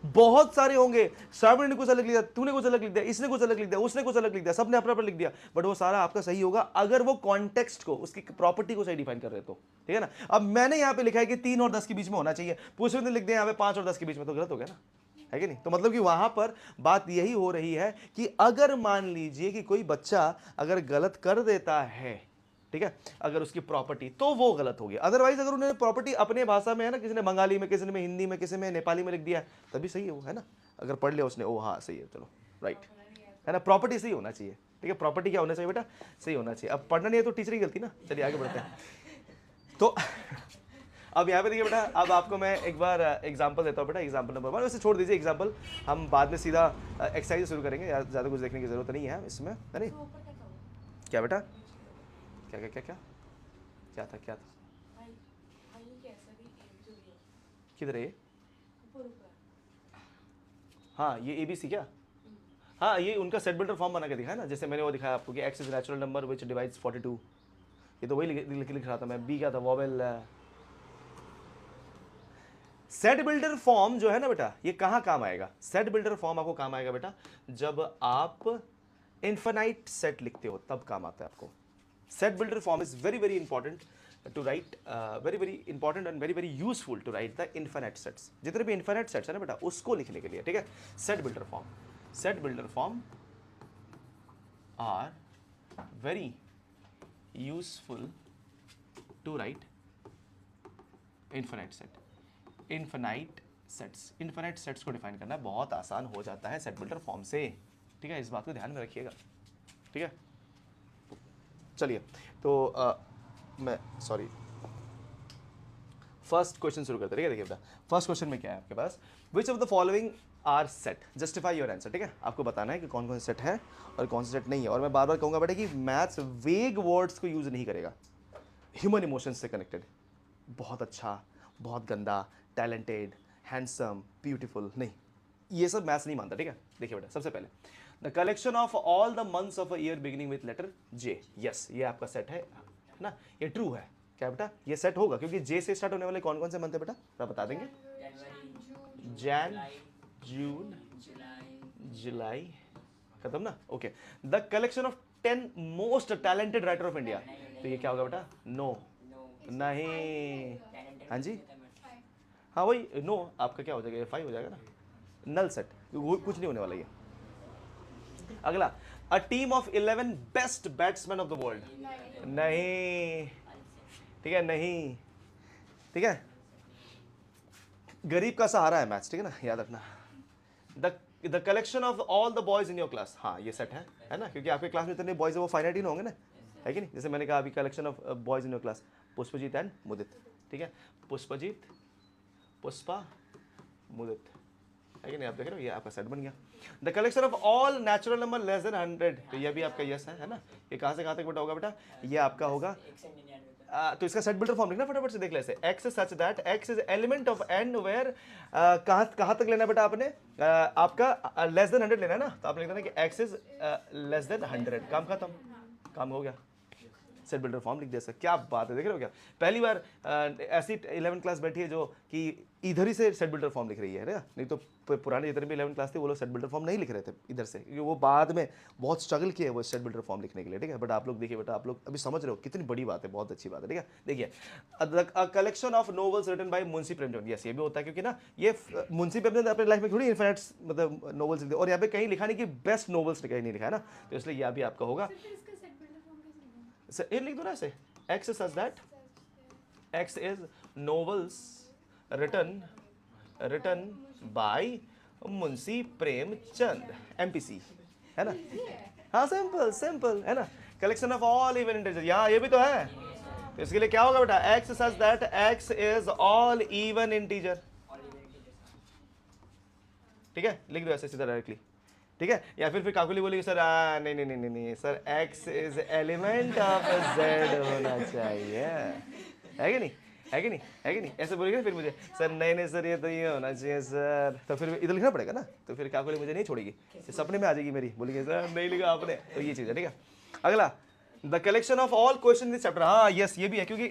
Speaker 1: बहुत सारे होंगे, श्रावणी ने कुछ अलग लिख दिया, तूने कुछ अलग लिख दिया, इसने कुछ अलग लिख दिया, उसने कुछ अलग लिख दिया, सबने अपना अपना लिख दिया, बट वो सारा आपका सही होगा अगर वो कॉन्टेक्स्ट को, उसकी प्रॉपर्टी को सही डिफाइन कर रहे तो, ठीक है ना। अब मैंने यहाँ पे लिखा है कि 3 और 10 के बीच में होना चाहिए, पुष्प ने लिख दिया यहाँ पे 5 और 10 के बीच में, तो गलत हो गया ना, है कि नहीं। तो मतलब कि वहां पर बात यही हो रही है कि अगर मान लीजिए कि कोई बच्चा अगर गलत कर देता है, ठीक है, अगर उसकी प्रॉपर्टी, तो वो गलत हो गया। अदरवाइज अगर उन्होंने प्रॉपर्टी अपने भाषा में, है ना, किसी ने बंगाली में, किसी ने हिंदी में, किसी में नेपाली में लिख दिया तभी सही है वो, है ना। अगर पढ़ लिया उसने, ओ हाँ सही है, चलो राइट, है ना। प्रॉपर्टी सही होना चाहिए, ठीक है। प्रॉपर्टी क्या होना चाहिए बेटा, सही होना चाहिए। अब पढ़ना नहीं है तो टीचर की गलती ना। चलिए आगे बढ़ते हैं। तो अब यहाँ पे देखिए बेटा, अब आपको मैं एक बार एग्जांपल देता हूँ बेटा। एग्जांपल नंबर 1, वैसे छोड़ दीजिए एग्जांपल, हम बाद में सीधा एक्सरसाइज शुरू करेंगे, ज़्यादा कुछ देखने की जरूरत नहीं है इसमें, है नहीं।
Speaker 2: तो ऊपर क्या था?
Speaker 1: क्या बेटा, क्या क्या क्या क्या क्या था, क्या था,
Speaker 2: भाई भाई कैसा भी एक जो भी है
Speaker 1: किधर है ये?
Speaker 2: ऊपर ऊपर।
Speaker 1: हाँ ये ABC क्या, हाँ ये उनका सेट बिल्डर फॉर्म बना के दिखाया ना, जैसे मैंने वो दिखाया आपको कि x is natural number which divides 42, ये तो वही लिख रहा था मैं। B क्या था, वॉवेल। सेट बिल्डर फॉर्म जो है ना बेटा, ये कहाँ काम आएगा? सेट बिल्डर फॉर्म आपको काम आएगा बेटा जब आप इन्फिनाइट सेट लिखते हो, तब काम आता है आपको। Set builder form is very very important to write, very very important and very very useful to write the infinite sets. जितने भी इन्फिनाइट सेट्स है ना बेटा, उसको लिखने के लिए, ठीक है। Set builder form, set builder form are very useful to write infinite set. Infinite sets को डिफाइन करना बहुत आसान हो जाता है सेट बिल्डर फॉर्म से, ठीक है। इस बात को ध्यान में रखिएगा, ठीक है। चलिए तो मैं सॉरी फर्स्ट क्वेश्चन शुरू करते हैं, ठीक है। देखिए बेटा, फर्स्ट क्वेश्चन में क्या है आपके पास, which of the following are set, justify your answer, ठीक है। आपको बताना है कि कौन कौन से सेट है और कौन से सेट नहीं है। और मैं बार बार कहूंगा बेटा कि मैथ्स वेग वर्ड्स को यूज नहीं करेगा, ह्यूमन इमोशंस से कनेक्टेड, बहुत अच्छा, बहुत गंदा, टैलेंटेड, हैंडसम, ब्यूटीफुल, नहीं, ये सब मैथ्स नहीं मानता, ठीक है। देखिए बेटा, सबसे पहले the collection of all the months of a year beginning with letter J, yes ये आपका सेट है ना, ये ट्रू है क्या बेटा, ये सेट होगा क्योंकि J से स्टार्ट होने वाले कौन कौन से मंथ है बेटा, आप बता देंगे। जैन, जून, जुलाई, खत्म ना, okay. The collection of 10 most talented writer of India, तो ये क्या होगा बेटा, नो, नहीं, हाँ जी, हाँ वही नो, आपका क्या हो जाएगा, 5 हो जाएगा ना, नल सेट, कुछ नहीं होने वाला ये। अगला, a team of 11 best batsman of the world, नहीं, ठीक है, नहीं, ठीक है। गरीब का सहारा है मैथ्स, ठीक है ना, याद रखना। The collection of all the boys in your class, हाँ ये सेट है ना, क्योंकि आपके क्लास में जितने बॉयज है वो फाइनाइट ही होंगे ना, है कि नहीं। जैसे मैंने कहा अभी collection of boys in your class, Pushpjeet and Mudit, ठीक है, पुष्पजीत, पुष्पा, मुदित, है कि नहीं। आप देख रहे हो, ये आपका सेट बन गया। The collection of all natural number less than 100, तो ये भी आपका यस है ना। ये कहाँ से कहाँ तक बेटा होगा बेटा, ये आपका होगा, तो इसका सेट बिल्डर फॉर्म लिखना फटाफट से, देख ले ऐसे, x such that x is element of n where, कहाँ तक लेना बेटा आपने, आपका लेस देन 100 लेना है ना, तो आप लिख देना कि x इज लेस देन 100, काम खत्म, काम हो गया, सेट बिल्डर फॉर्म लिख दिया सर। क्या बात है, देख रहे हो क्या, पहली बार ऐसी 11th क्लास बैठी है जो कि इधर ही से सेट बिल्डर फॉर्म लिख रही है ना, नहीं तो पुराने जितने भी 11th क्लास थे वो लोग सेट बिल्डर फॉर्म नहीं लिख रहे थे इधर से, क्योंकि वो बाद में बहुत स्ट्रगल किया है वो सेट बिल्डर फॉर्म लिखने के लिए, ठीक है। बट आप लोग देखिए बेटा, आप लोग अभी समझ रहे हो कितनी बड़ी बात है, बहुत अच्छी बात है, ठीक है। देखिए, collection of novels written by Munshi Premchand, yes ये भी होता है, क्योंकि ना ये मुंशी प्रेमचंद अपने लाइफ में थोड़ी इनफिनिट मतलब नॉवेल्स लिखते, और यहाँ पे कहीं लिखा नहीं कि बेस्ट नॉवेल्स कहीं नहीं लिखा है ना, तो इसलिए यह भी आपका होगा। ये लिख दो ना ऐसे, x is such that x is novels written by Munshi Premchand, MPC, है ना। हाँ सिंपल है ना। Collection of all even integer, यहाँ ये भी तो है, तो इसके लिए क्या होगा बेटा, x such that x is all even integer, ठीक है, लिख दो ऐसे सीधा डायरेक्टली, ठीक है। या फिर काकुली बोलेगी सर नहीं sir, x is element of z होना चाहिए, है कि नहीं, है कि नहीं, है कि नहीं, ऐसे बोलेगी ना फिर मुझे, सर नहीं सर ये तो ये होना चाहिए सर, तो फिर इधर लिखना पड़ेगा ना, तो फिर काकुली मुझे नहीं छोड़ेगी, सपने में आ जाएगी मेरी, बोलेगी सर नहीं लिखा आपने, तो ये चीज़ है, ठीक है। अगला, the collection of all question in chapter, हाँ यस ये भी है, क्योंकि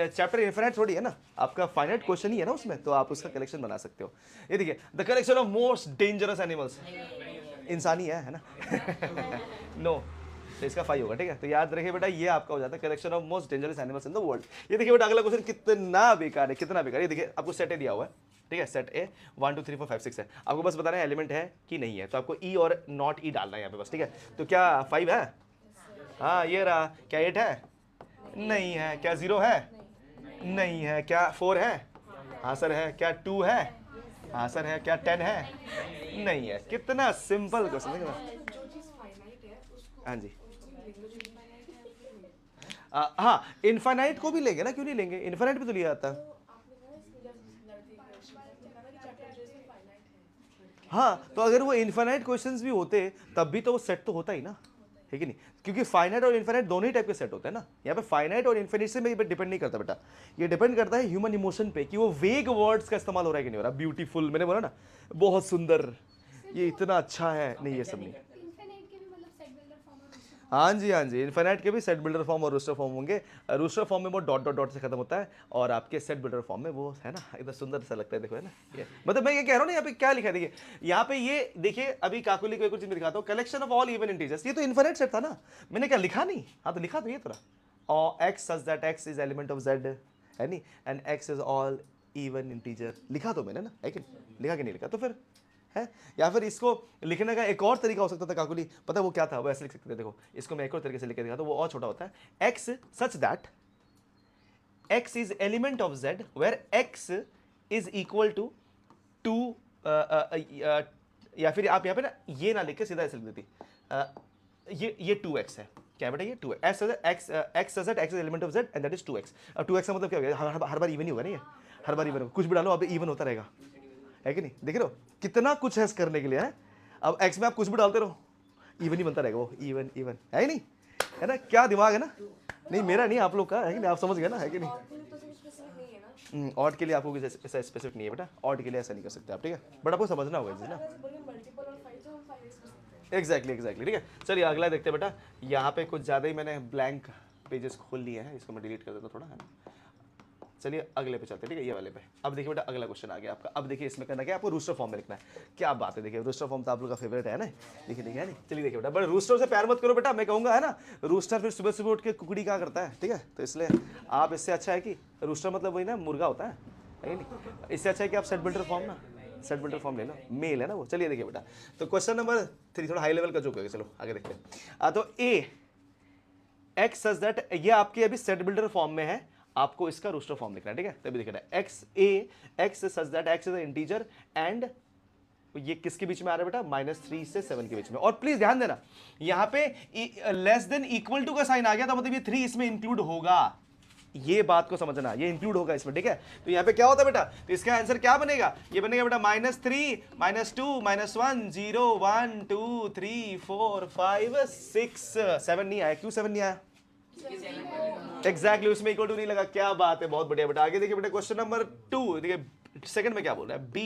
Speaker 1: चैप्टर इन्फिनिट थोड़ी है ना, आपका फाइनाइट क्वेश्चन ही है ना उसमें, तो आप उसका कलेक्शन बना सकते हो। ये देखिए, the collection of most dangerous animals, इंसान ही है ना नो तो इसका 5 होगा, ठीक है। तो याद रखिए बेटा, ये आपका हो जाता है collection of most dangerous animals in the world. ये देखिए बेटा, अगला क्वेश्चन कितना बेकार है, कितना बेकार है। ये देखिए आपको सेट ए दिया हुआ है, ठीक है, सेट ए 1 2 3 4 5 6 है, आपको बस बताना है एलिमेंट है कि नहीं है, तो आपको ई और नॉट ई डालना है यहाँ पे बस, ठीक है। तो क्या 5 है? हाँ ये रहा। क्या 8 है? नहीं है। क्या 0 है? नहीं है। क्या 4 है? हाँ सर है। क्या 2 है? हाँ सर है। क्या 10 है? नहीं है। कितना सिंपल क्वेश्चन है।
Speaker 2: जो चीज़ फाइनाइट है उसको
Speaker 1: हाँ जी,
Speaker 2: लेंगे, जो इनफाइनाइट है उसको लेंगे।
Speaker 1: हाँ इन्फाइनाइट को भी लेंगे ना, क्यों नहीं लेंगे, इन्फाइनाइट भी तो लिया जाता है।
Speaker 2: तो आपने कहा इसमें जब लड़के क्वेश्चन है, कहा कि चैप्टर जो इसमें फाइनाइट है।
Speaker 1: हाँ तो अगर वो इन्फाइनाइट क्वेश्चंस भी होते तब भी तो वो सेट तो होता ही ना, है कि नहीं, क्योंकि फाइनाइट और इन्फाइनाइट दोनों ही टाइप के सेट होते हैं ना। यहाँ पे फाइनाइट और इन्फिनिट से डिपेंड नहीं करता बेटा, ये डिपेंड करता है ह्यूमन इमोशन पे कि वो वेग वर्ड्स का इस्तेमाल हो रहा है कि नहीं हो रहा। ब्यूटीफुल मैंने बोला ना, बहुत सुंदर, ये इतना अच्छा है, नहीं ये सब नहीं।
Speaker 3: इनफिनिट के भी मतलब सेट बिल्डर फॉर्म और रूस्टर फॉर्म।
Speaker 1: हाँ जी हाँ जी, इन्फिनिट के भी सेट बिल्डर फॉर्म और रूस्टर फॉर्म होंगे। रूस्टर फॉर्म में वो डॉट डॉट डॉट से खत्म होता है, और आपके सेट बिल्डर फॉर्म में वो है ना, इतना सुंदर सा लगता है, देखो है ना ये। मतलब मैं ये कह रहा हूँ ना, यहाँ पे क्या लिखा है देखिए, यहाँ पे ये देखिए, अभी काकुली को एक और चीज मैं दिखाता हूँ, collection of all even integers, ये तो इन्फिनिट सेट था ना, मैंने क्या लिखा नहीं, हाँ तो लिखा तो ये थोड़ा, और x such that x is element of Z, है नहीं, and x is all even integer, लिखा तो मैंने ना, है कि लिखा कि नहीं लिखा, तो फिर है। या फिर इसको लिखने का एक और तरीका हो सकता था काकुली, पता है वो क्या था, वो ऐसे लिख सकते थे, देखो इसको मैं एक और तरीके से लिख के दिखाता हूं, वो और छोटा होता है, x such that x is element of z where x is equal to 2, या फिर आप यहाँ पे ना ये ना लिख के सीधा ऐसे लिख देती, ये 2x है, क्या बेटा ये 2x, x such that x is element of z and that is 2x। अब 2x का मतलब क्या हो गया, हर बार इवन ही होगा नहीं, हर बार इवन, कुछ भी डालो अब इवन होता रहेगा, है कि नहीं। देख रहे हो कितना कुछ है करने के लिए, है। अब x में आप कुछ भी डालते रहो, इवन ही बनता रहेगा, वो इवन इवन है ही नहीं, है ना, क्या दिमाग है ना, नहीं मेरा नहीं आप लोग का, है कि नहीं, आप समझ गए ना, है कि नहीं।
Speaker 2: और के लिए तो सिर्फ स्पेसिफिक नहीं है ना।
Speaker 1: ऑड के लिए आपको ऐसा स्पेसिफिक नहीं है बेटा, ऑड के लिए ऐसा नहीं कर सकते आप, ठीक है, बट आपको समझना होगा जी ना।
Speaker 2: अगर बोले मल्टीपल और 5 तो हम 5 कर सकते हैं।
Speaker 1: एग्जैक्टली ठीक है। चलिए अगला देखते हैं बेटा, यहाँ पे कुछ ज़्यादा ही मैंने ब्लैंक पेजेस खोल लिए हैं, इसको मैं डिलीट कर देता हूँ थोड़ा, है ना। चलिए अगले पे चलते हैं, ठीक है, ये वाले पे। अब देखिए बेटा अगला क्वेश्चन आ गया आपका, अब देखिए इसमें करना क्या है, आपको रूस्टर फॉर्म में लिखना है। क्या बात है, देखिए रूस्टर फॉर्म तो आप लोग का फेवरेट है ना, देखिए है नहीं। चलिए देखिए बेटा, बट रूस्टर से प्यार मत करो बेटा, मैं कहूँगा, है ना, रूस्टर फिर सुबह सुबह उठ के कुकड़ी क्या करता है, ठीक है, तो इसलिए आप, इससे अच्छा है कि रूस्टर मतलब वही ना मुर्गा होता है नहीं, इससे अच्छा है कि आप सेट बिल्डर फॉर्म ना, सेट बिल्डर फॉर्म ले लो, मेल है ना वो। चलिए देखिए बेटा, तो क्वेश्चन नंबर 3 थोड़ा हाई लेवल का जो कहेगा, चलो आगे देखते हैं। तो ए एक्स सच दैट, ये आपके अभी सेट बिल्डर फॉर्म में है, आपको इसका रूस्टर फॉर्म लिखना है, ठीक है। तभी देखना है x A x such that x is integer and ये किसके बीच में आ रहा है बेटा, -3 से 7 के बीच में। और प्लीज ध्यान देना, यहां पे लेस देन इक्वल टू का साइन आ गया था, मतलब ये 3 इसमें इंक्लूड होगा, ये बात को समझना, ये इंक्लूड होगा इसमें, ठीक है। तो यहाँ पे क्या होता है बेटा, तो इसका आंसर क्या बनेगा, ये बनेगा बेटा -3 -2 -1 0 1 2 3 4 5 6 7 नहीं आया, क्यों 7 नहीं आया, एग्जैक्टली उसमें इक्वल टू नहीं लगा, क्या बात है, बहुत बढ़िया बेटा। आगे देखिए बेटा क्वेश्चन नंबर 2, देखिए सेकंड में क्या बोल रहा है, b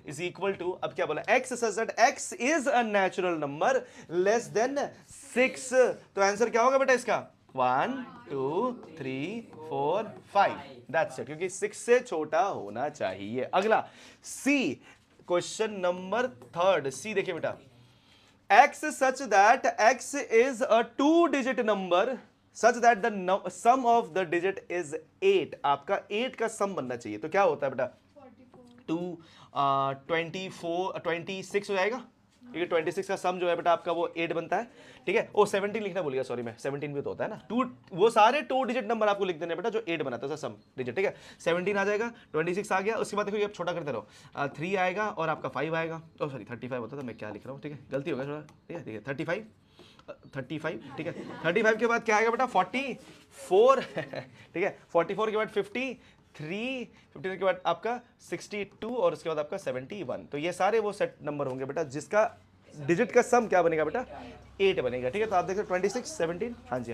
Speaker 1: इज इक्वल टू, अब क्या बोला, x such that x is a natural number less than 6, तो आंसर क्या होगा बेटा इसका 1 2 3 4 5, दैट्स इट, क्योंकि 6 से छोटा होना चाहिए। अगला c, क्वेश्चन नंबर 3, c देखिए बेटा, x such that x is a 2-digit number such that the sum of the digit is 8, आपका 8 का सम बनना चाहिए, तो क्या होता है बेटा 26 हो जाएगा, क्योंकि 26 का सम जो है बेटा आपका वो 8 बनता है, ठीक है। ओ 17 लिखना भूल गया, सॉरी मैं, 17 भी तो होता है ना, 2, वो सारे 2 डिजिट नंबर आपको लिख देने बेटा जो 8 बनाता है सम डिजिट, ठीक है। 17 आ जाएगा, 26 आ गया, उसके बाद देखो ये छोटा करते रहो, 3 आएगा और आपका 5 आएगा, ओ सॉरी 35 होता था, मैं क्या लिख रहा हूँ, ठीक है, गलती हो गया थोड़ा, ठीक है, देखिए 35, ठीक है। 35 के बाद क्या आएगा बेटा 44 ठीक है, 44 के बाद 53 के बाद आपका 62 और उसके बाद आपका 71, तो ये सारे वो सेट नंबर होंगे बेटा जिसका डिजिट का सम क्या बनेगा बेटा 8 बनेगा, ठीक है। तो आप देखो 26 17, हाँ जी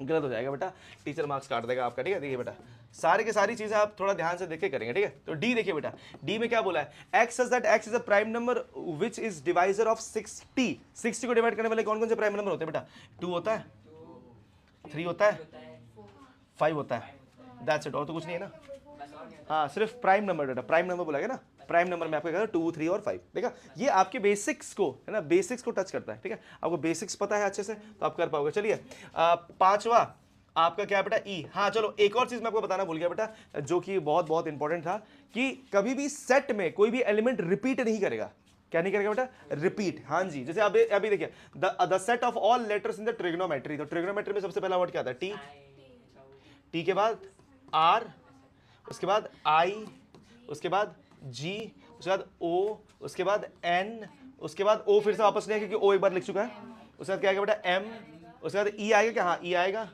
Speaker 1: गलत हो जाएगा बेटा, टीचर मार्क्स काट देगा आपका, ठीक है। देखिए बेटा सारे के सारी चीजें आप थोड़ा ध्यान से देख के करेंगे, ठीक है। तो डी देखिए बेटा, डी में क्या बोला है, x such that x is a prime number which is divisor of 60 को डिवाइड करने वाले कौन कौन से प्राइम नंबर होते हैं बेटा, 2 होता है, 3 होता है, 5 होता है, दैट्स इट, और तो कुछ नहीं है ना। हाँ, सिर्फ प्राइम नंबर बेटा, प्राइम नंबर बोला गया ना, प्राइम नंबर में आपको कहता है 2, 3 और 5। देखा, ये आपके बेसिक्स को है ना, बेसिक्स को टच करता है। ठीक है, आपको बेसिक्स पता है अच्छे से तो आप कर पाओगे। चलिए पांचवा आपका क्या है बेटा, ई। हाँ चलो, एक और चीज मैं आपको बताना भूल गया बेटा, जो कि बहुत बहुत इंपॉर्टेंट था, कि कभी भी सेट में कोई भी एलिमेंट रिपीट नहीं करेगा। क्या नहीं करेगा बेटा, रिपीट। हाँ जी, जैसे अभी अभी देखिए, the set of all letters in the trigonometry, तो ट्रिग्नोमेट्री में सबसे पहला वर्ड क्या आता है, टी, टी के बाद आर, उसके बाद आई, उसके बाद जी, उसके बाद ओ, उसके बाद एन, उसके बाद ओ फिर से वापस नहीं है क्योंकि ओ एक बार लिख चुका है, उसके बाद क्या आएगा बेटा एम, उसके बाद ई आएगा क्या, हाँ ई आएगा,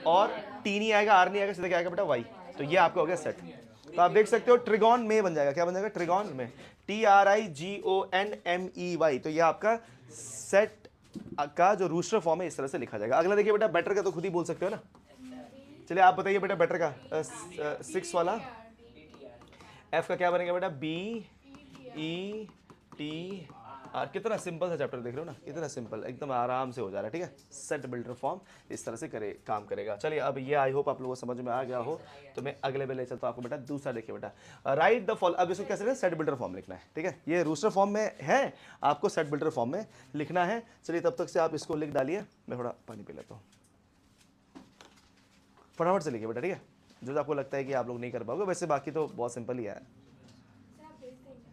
Speaker 1: और टी नहीं आएगा, आर नहीं आएगा, सीधा क्या आएगा बेटा वाई। तो ये आपका हो गया सेट। तो आप देख सकते हो ट्रिगोन में बन जाएगा, क्या बन जाएगा, ट्रिगोन में, TRIGONMEY। तो ये आपका सेट का जो रूस्टर फॉर्म है इस तरह से लिखा जाएगा। अगला देखिए बेटा, बेटर का तो खुद ही बोल सकते हो ना। चलिए आप बताइए बेटा बेटर का 6 वाला, एफ का क्या बनेगा बेटा, BETR। कितना सिंपल सा चैप्टर देख रहे हो ना, कितना सिंपल, एकदम आराम से हो जा रहा है। ठीक है, सेट बिल्डर फॉर्म इस तरह से काम करेगा। चलिए अब ये आई होप आप लोगों को समझ में आ गया हो, तो मैं अगले पे ले चलता हूं आपको बेटा। दूसरा देखिए बेटा, राइट द फॉल। अब इसको कैसे लिखना है, सेट बिल्डर फॉर्म लिखना है। ठीक है, ये रूस्टर फॉर्म में है, आपको सेट बिल्डर फॉर्म में लिखना है। चलिए तब तक से आप इसको लिख डालिए, मैं थोड़ा पानी पी लेता हूँ। फटाफट से लिखिए बेटा, ठीक है, जो आपको लगता है कि आप लोग नहीं कर पाओगे, वैसे बाकी तो बहुत सिंपल ही है।
Speaker 3: सर आप भेज देंगे।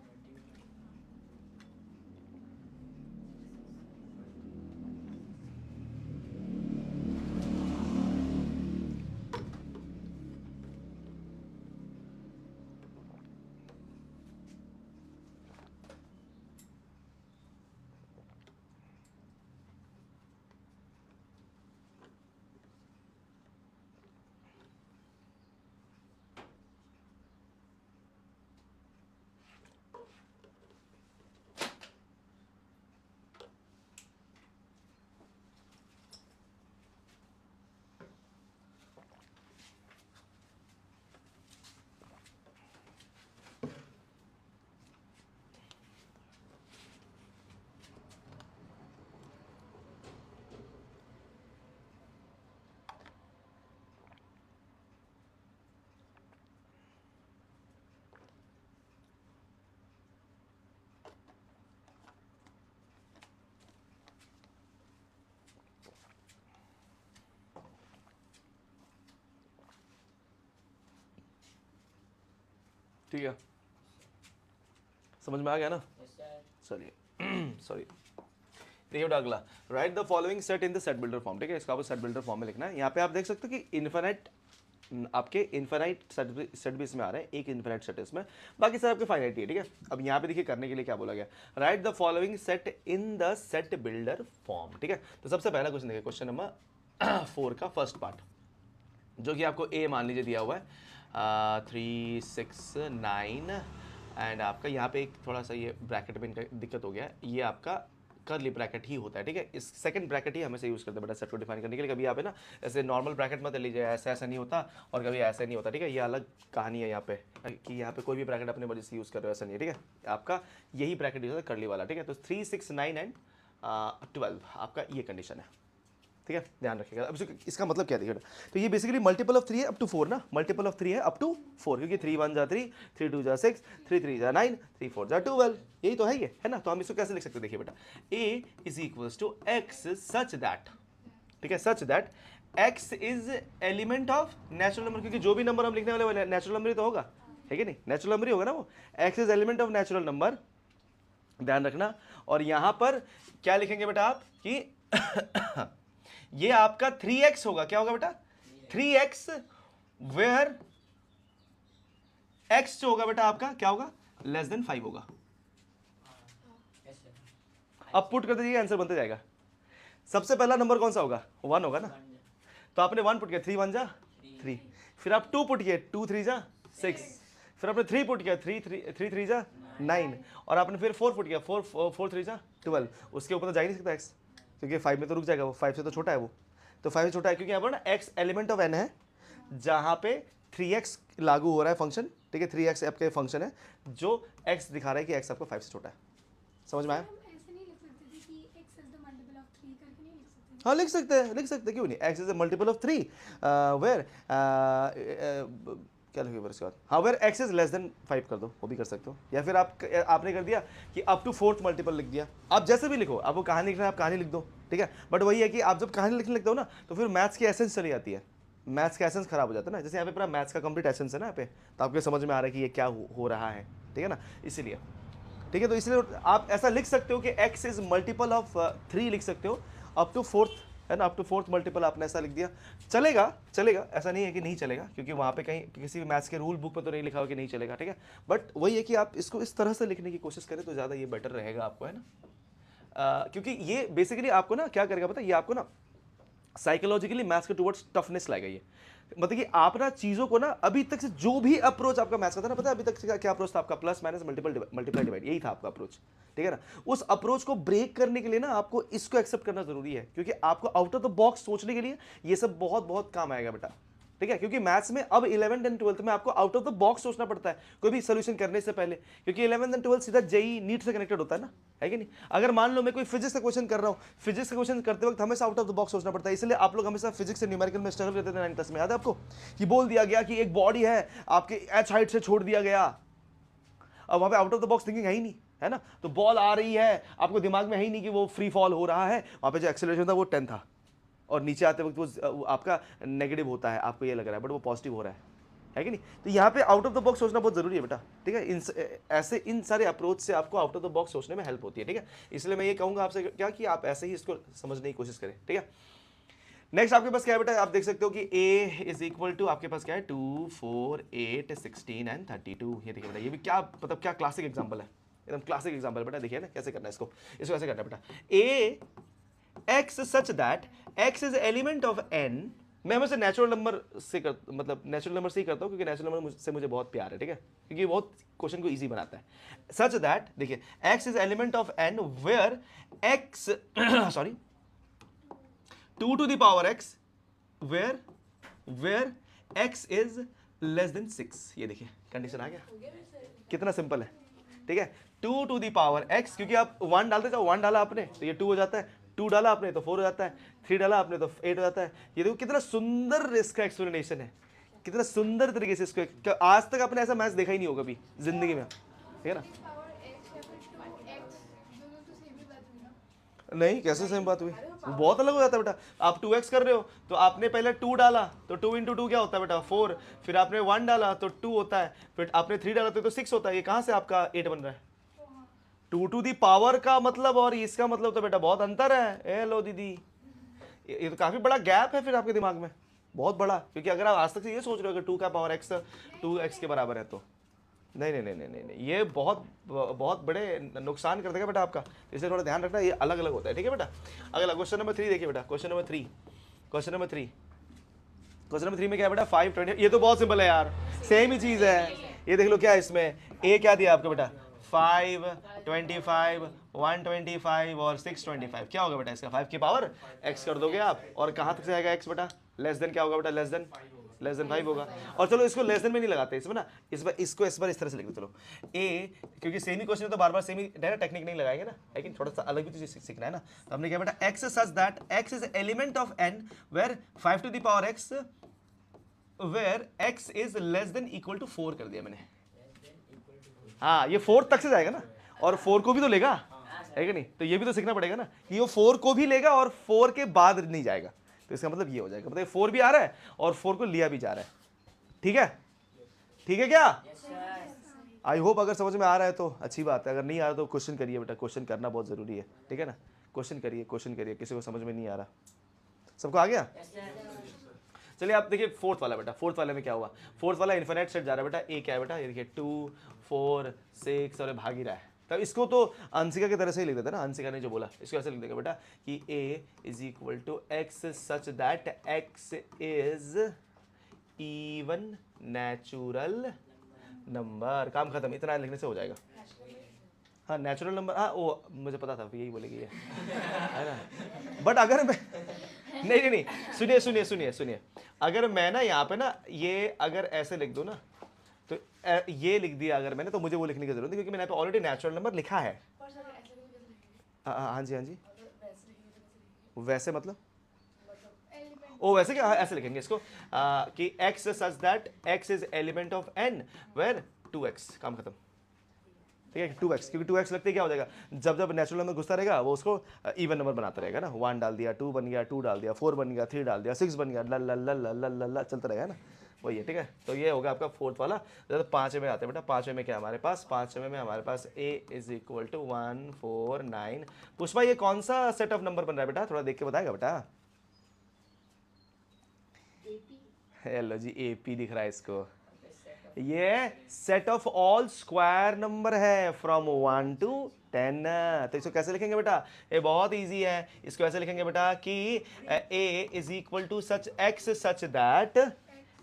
Speaker 1: ठीक है, समझ में आ गया ना। चलिए सॉरी, देखिए बेटा अगला, right the following set in the set builder form. ठीक है, इसका आपको सेट बिल्डर फॉर्म में लिखना है। यहाँ पे आप देख सकते हो कि इन्फिनाइट, आपके इन्फिनाइट सेट भी इसमें आ रहे हैं, एक इन्फिनाइट सेट है इसमें, बाकी सब आपके फाइनाइट ही है। ठीक है, अब यहाँ पे देखिए करने के लिए क्या बोला गया, right the following set in the set builder form. ठीक है, तो सबसे पहला क्वेश्चन देखिए, क्वेश्चन नंबर 4 का फर्स्ट पार्ट, जो कि आपको ए मान लीजिए दिया हुआ है 3 6 9, एंड आपका यहाँ पे एक थोड़ा सा ये ब्रैकेट में इनका दिक्कत हो गया है, ये आपका करली ब्रैकेट ही होता है। ठीक है, इस सेकंड ब्रैकेट ही हमेशा यूज़ करते हैं बेटा सेट को डिफाइन करने के लिए। कभी यहाँ पे ना ऐसे नॉर्मल ब्रैकेट मत लीजिए, ऐसा ऐसा नहीं होता, और कभी ऐसा नहीं होता। ठीक है, ये अलग कहानी है यहाँ पे, कि यहाँ पे कोई भी ब्रैकेट अपने मर्जी से यूज़ कर रहे हो, ऐसा नहीं है। ठीक है, आपका यही ब्रैकेट यूज़ होता है करली वाला। ठीक है, तो 3 6 9 एंड 12 आपका ये कंडीशन है। ठीक है, ध्यान रखिएगा। अब इसका मतलब क्या देखिए, तो ये बेसिकली मल्टीपल ऑफ 3 है अप टू 4 ना, मल्टीपल ऑफ 3 है अप टू 4, क्योंकि 3 1 जा 3, 3 2 जा 6, 3 3 जा 9, 3 4 जा 12, यही तो है ये, है ना। तो हम इसको कैसे लिख सकते हैं, देखिए बेटा, a is equals to x such that, ठीक है, such that x is element of natural number, क्योंकि जो भी नंबर हम लिखने वाले नेचुरल नंबर ही तो होगा, है कि नहीं, नेचुरल नंबर ही होगा ना वो। x is element of natural number, ध्यान रखना। और यहां पर क्या लिखेंगे बेटा आप, कि ये आपका 3x होगा, क्या होगा बेटा 3x, वेयर x जो होगा बेटा आपका क्या होगा, लेस देन 5 होगा। अब पुट कर दीजिए, आंसर बनते जाएगा। सबसे पहला नंबर कौन सा होगा, 1 होगा ना, तो आपने 1 पुट किया, 3 1 जा 3, फिर आप 2 पुट किए, 2 3 जा 6, फिर आपने 3 पुट किया, 3 3 जा 9, और आपने फिर 4 पुट किया, 4 3 जा 12। उसके ऊपर तो जा ही नहीं सकता x, क्योंकि 5 में तो रुक जाएगा वो, 5 से तो छोटा है वो, तो 5 से छोटा है, क्योंकि यहाँ पर ना x एलिमेंट ऑफ n है, जहाँ पे 3x लागू हो रहा है फंक्शन। ठीक है, 3x आपके फंक्शन है जो x दिखा रहा है कि x आपका 5 से छोटा है। समझ में आया।
Speaker 3: हम ऐसे नहीं लिख सकते थे कि x is the multiple of 3 करके नहीं लिख सकते
Speaker 1: हाँ लिख सकते हैं क्यों नहीं, x is a multiple of 3 where क्या लिखोगे उसके बाद, हाँ where x is less than 5 कर दो, वो भी कर सकते हो, या फिर आपने कर दिया कि अप टू 4th मल्टीपल लिख दिया, आप जैसे भी लिखो, आपको कहानी लिखना है आप कहानी लिख दो, ठीक है। बट वही है कि आप जब कहानी लिखने लगते हो ना तो फिर मैथ्स की एसेंस चली जाती है, मैथ्स का एसेंस खराब हो जाता है ना, जैसे यहाँ पे पूरा मैथ्स का कंप्लीट एसेंस है ना यहाँ पे, तो आपको समझ में आ रहा है कि ये क्या हो रहा है, ठीक है ना, इसीलिए, ठीक है। तो इसलिए आप ऐसा लिख सकते हो कि x इज मल्टीपल ऑफ 3 लिख सकते हो, अप टू 4th, है ना, अप टू 4th मल्टीपल आपने ऐसा लिख दिया, चलेगा, ऐसा नहीं है कि नहीं चलेगा, क्योंकि वहाँ पे कहीं किसी भी मैथ्स के रूल बुक में तो नहीं लिखा हो कि नहीं चलेगा, ठीक है। बट वही है कि आप इसको इस तरह से लिखने की कोशिश करें तो ज़्यादा ये बेटर रहेगा आपको, है ना। क्योंकि ये बेसिकली आपको ना क्या करेगा पता है, ये आपको ना साइकोलॉजिकली मैथ्स के टुवर्ड्स टफनेस लाएगा ये, मतलब कि आप ना चीज़ों को ना अभी तक से जो भी अप्रोच आपका मैथ्स का था ना, पता है अभी तक से क्या अप्रोच था आपका, प्लस माइनस मल्टीप्लाई डिवाइड, यही था आपका अप्रोच, ठीक है ना। उस अप्रोच को ब्रेक करने के लिए ना आपको इसको एक्सेप्ट करना जरूरी है, क्योंकि आपको आउट ऑफ द बॉक्स सोचने के लिए ये सब बहुत बहुत काम आएगा बेटा, ठीक है। क्योंकि मैथ्स में अब 11th एंड 12th में आपको आउट ऑफ द बॉक्स सोचना पड़ता है कोई भी सोल्यूशन करने से पहले, क्योंकि 11th एंड 12th सीधा जेई नीट से कनेक्टेड होता है ना, है कि नहीं। अगर मान लो मैं कोई फिजिक्स का क्वेश्चन कर रहा हूँ, फिजिक्स का क्वेश्चन करते वक्त हमेशा आउट ऑफ द बॉक्स सोचना पड़ता है, इसलिए आप लोग हमेशा फिजिक्स से न्यूमेरिकल में स्ट्रगल करते थे 9th क्लास में, याद है आपको, कि बोल दिया गया कि एक बॉडी है आपके एच हाइट से छोड़ दिया गया, अब वहाँ पे out of the box thinking है ही नहीं, है ना, तो बॉल आ रही है, आपको दिमाग में है ही नहीं कि वो फ्री फॉल हो रहा है, वहाँ पे जो एक्सेलरेशन था वो 10 था, और नीचे आते वक्त वो आपका नेगेटिव होता है, आपको ये लग रहा है, बट वो पॉजिटिव हो रहा है कि नहीं। तो यहाँ पे आउट ऑफ द बॉक्स सोचना बहुत जरूरी है बेटा, ठीक है। ऐसे इन सारे अप्रोच से आपको आउट ऑफ द बॉक्स सोचने में हेल्प होती है, ठीक है। इसलिए मैं ये कहूँगा आपसे क्या कि आप ऐसे ही इसको समझने की कोशिश करें, ठीक है। नेक्स्ट आपके पास क्या है बेटा, आप देख सकते हो कि a इज इक्वल टू आपके पास क्या है 2 4 8 16 एंड 32, ये देखिए बेटा, ये भी क्या मतलब क्या क्लासिक एग्जांपल है, एकदम क्लासिक एग्जांपल बेटा, देखिए ना कैसे करना है इसको ऐसे करना है बेटा, a x such that x is element of n, मैं हमेशा नेचुरल नंबर से मतलब नेचुरल नंबर से ही करता हूँ, क्योंकि नेचुरल नंबर से मुझे बहुत प्यार है, ठीक है, क्योंकि बहुत क्वेश्चन को इजी बनाता है। सच दैट देखिए x is element of n where x sorry 2 to the power x where x is less than 6, ये देखिए कंडीशन आ गया, कितना सिंपल है, ठीक है। 2 to the power x, क्योंकि आप 1 डालते जाओ, 1 डाला आपने तो ये 2 हो जाता है, 2 डाला आपने तो 4 हो जाता है, 3 डाला आपने तो 8 हो जाता है। ये देखो कितना सुंदर इसका एक्सप्लेनेशन है, कितना सुंदर तरीके से इसको, आज तक आपने ऐसा मैथ्स देखा ही नहीं होगा कभी जिंदगी में, ठीक है ना। नहीं कैसे सेम बात हुई, बहुत अलग हो जाता है बेटा। आप 2x कर रहे हो तो आपने पहले 2 डाला तो 2 into 2 क्या होता है बेटा 4, फिर आपने 1 डाला तो 2 होता है, फिर आपने 3 डाला तो 6 होता है, ये कहाँ से आपका 8 बन रहा है। 2 to the power का मतलब और इसका मतलब तो बेटा बहुत अंतर है, ए लो दीदी, ये तो काफ़ी बड़ा गैप है फिर आपके दिमाग में, बहुत बड़ा, क्योंकि अगर आप आज तक से ये सोच रहे हो कि 2 का पावर x 2x के बराबर है तो नहीं नहीं नहीं नहीं नहीं नहीं, ये बहुत बहुत बड़े नुकसान कर देगा बेटा आपका, इसलिए थोड़ा ध्यान रखना, ये अलग अलग होता है, ठीक है बेटा। अगला क्वेश्चन नंबर 3 देखिए बेटा, क्वेश्चन नंबर 3 में क्या है बेटा 520, ये तो बहुत सिंपल है यार, सेम ही चीज़ है, ये देख लो क्या है इसमें, ए क्या दिया आपको बेटा 5 25 125 और 625, क्या होगा बेटा इसका 5 की पावर x कर दोगे आप, और कहाँ तक से आएगा x बेटा, लेस देन क्या होगा बेटा, लेस देन 5 होगा। और चलो इसको लेस देन में नहीं लगाते इसमें ना, इसको इस बार इस तरह से लिख दो, चलो a, क्योंकि सेम ही क्वेश्चन है तो बार बार सेम ही टेक्निक नहीं लगाएंगे ना, लेकिन थोड़ा सा अलग भी चीज सीखना है ना। तो हमने क्या बेटा x such that x is element of n where 5 to the power x where x is less than equal to 4 कर दिया मैंने, हाँ ये 4 तक से जाएगा ना, और 4 को भी तो लेगा, है कि नहीं, तो ये भी तो सीखना पड़ेगा ना कि वो 4 को भी लेगा और 4 के बाद नहीं जाएगा, तो इसका मतलब ये हो जाएगा, मतलब 4 भी आ रहा है और 4 को लिया भी जा रहा है, ठीक है क्या, आई होप अगर समझ में आ रहा है तो अच्छी बात है, अगर नहीं आ रहा तो क्वेश्चन करिए बेटा, क्वेश्चन करना बहुत जरूरी है, ठीक है ना, क्वेश्चन करिए, किसी को समझ में नहीं आ रहा, सबको आ गया। चलिए आप देखिए फोर्थ वाला बेटा, फोर्थ वाले में क्या हुआ, फोर्थ वाला इन्फिनिट सेट जा रहा है बेटा, ए क्या है बेटा, ये देखिए 2 4 6 और भाग ही रहा है, तब इसको तो अंशिका की तरह से ही लिख देते ना, अंशिका ने जो बोला इसको ऐसे लिख देगा बेटा कि a is equal to x such that x is even natural number, काम खत्म, इतना लिखने से हो जाएगा। हाँ नेचुरल नंबर, हाँ वो मुझे पता था यही बोलेगी ये, है ना। बट अगर मैं नहीं सुनिए, अगर मैं ना यहाँ पे ना ये अगर ऐसे लिख दूँ ना, तो ये लिख दिया अगर मैंने, तो मुझे वो लिखने की जरूरत नहीं, क्योंकि मैंने यहाँ पे ऑलरेडी नेचुरल नंबर लिखा है। हाँ जी, वैसे मतलब ओ वैसे क्या, ऐसे लिखेंगे इसको कि x such that x is element of n where 2x, काम खत्म। ठीक है 2x, क्योंकि 2x लगते ही क्या हो जाएगा, जब जब नेचुरल नंबर घुसता रहेगा वो उसको इवन नंबर बनाता रहेगा ना। 1 डाल दिया 2 बन गया, 2 डाल दिया 4 बन गया, 3 डाल दिया 6 बन गया, ल ल ल ल ल ल ल चलता रहेगा ना, वही है। ठीक है, तो ये होगा आपका फोर्थ वाला। जैसे 5वें में आते हैं बेटा, 5वें में क्या हमारे पास, 5वें में हमारे पास a is equal to 1 4 9। Pushpa ये कौन सा सेट ऑफ नंबर बन रहा है बेटा, थोड़ा देख के बताएगा बेटा। हेलो जी, AP दिख रहा है इसको, ये set of all square number है फ्रॉम 1 to 10। तो इसको कैसे लिखेंगे बेटा, ये बहुत इजी है। इसको ऐसे लिखेंगे बेटा कि a is equal to such x such that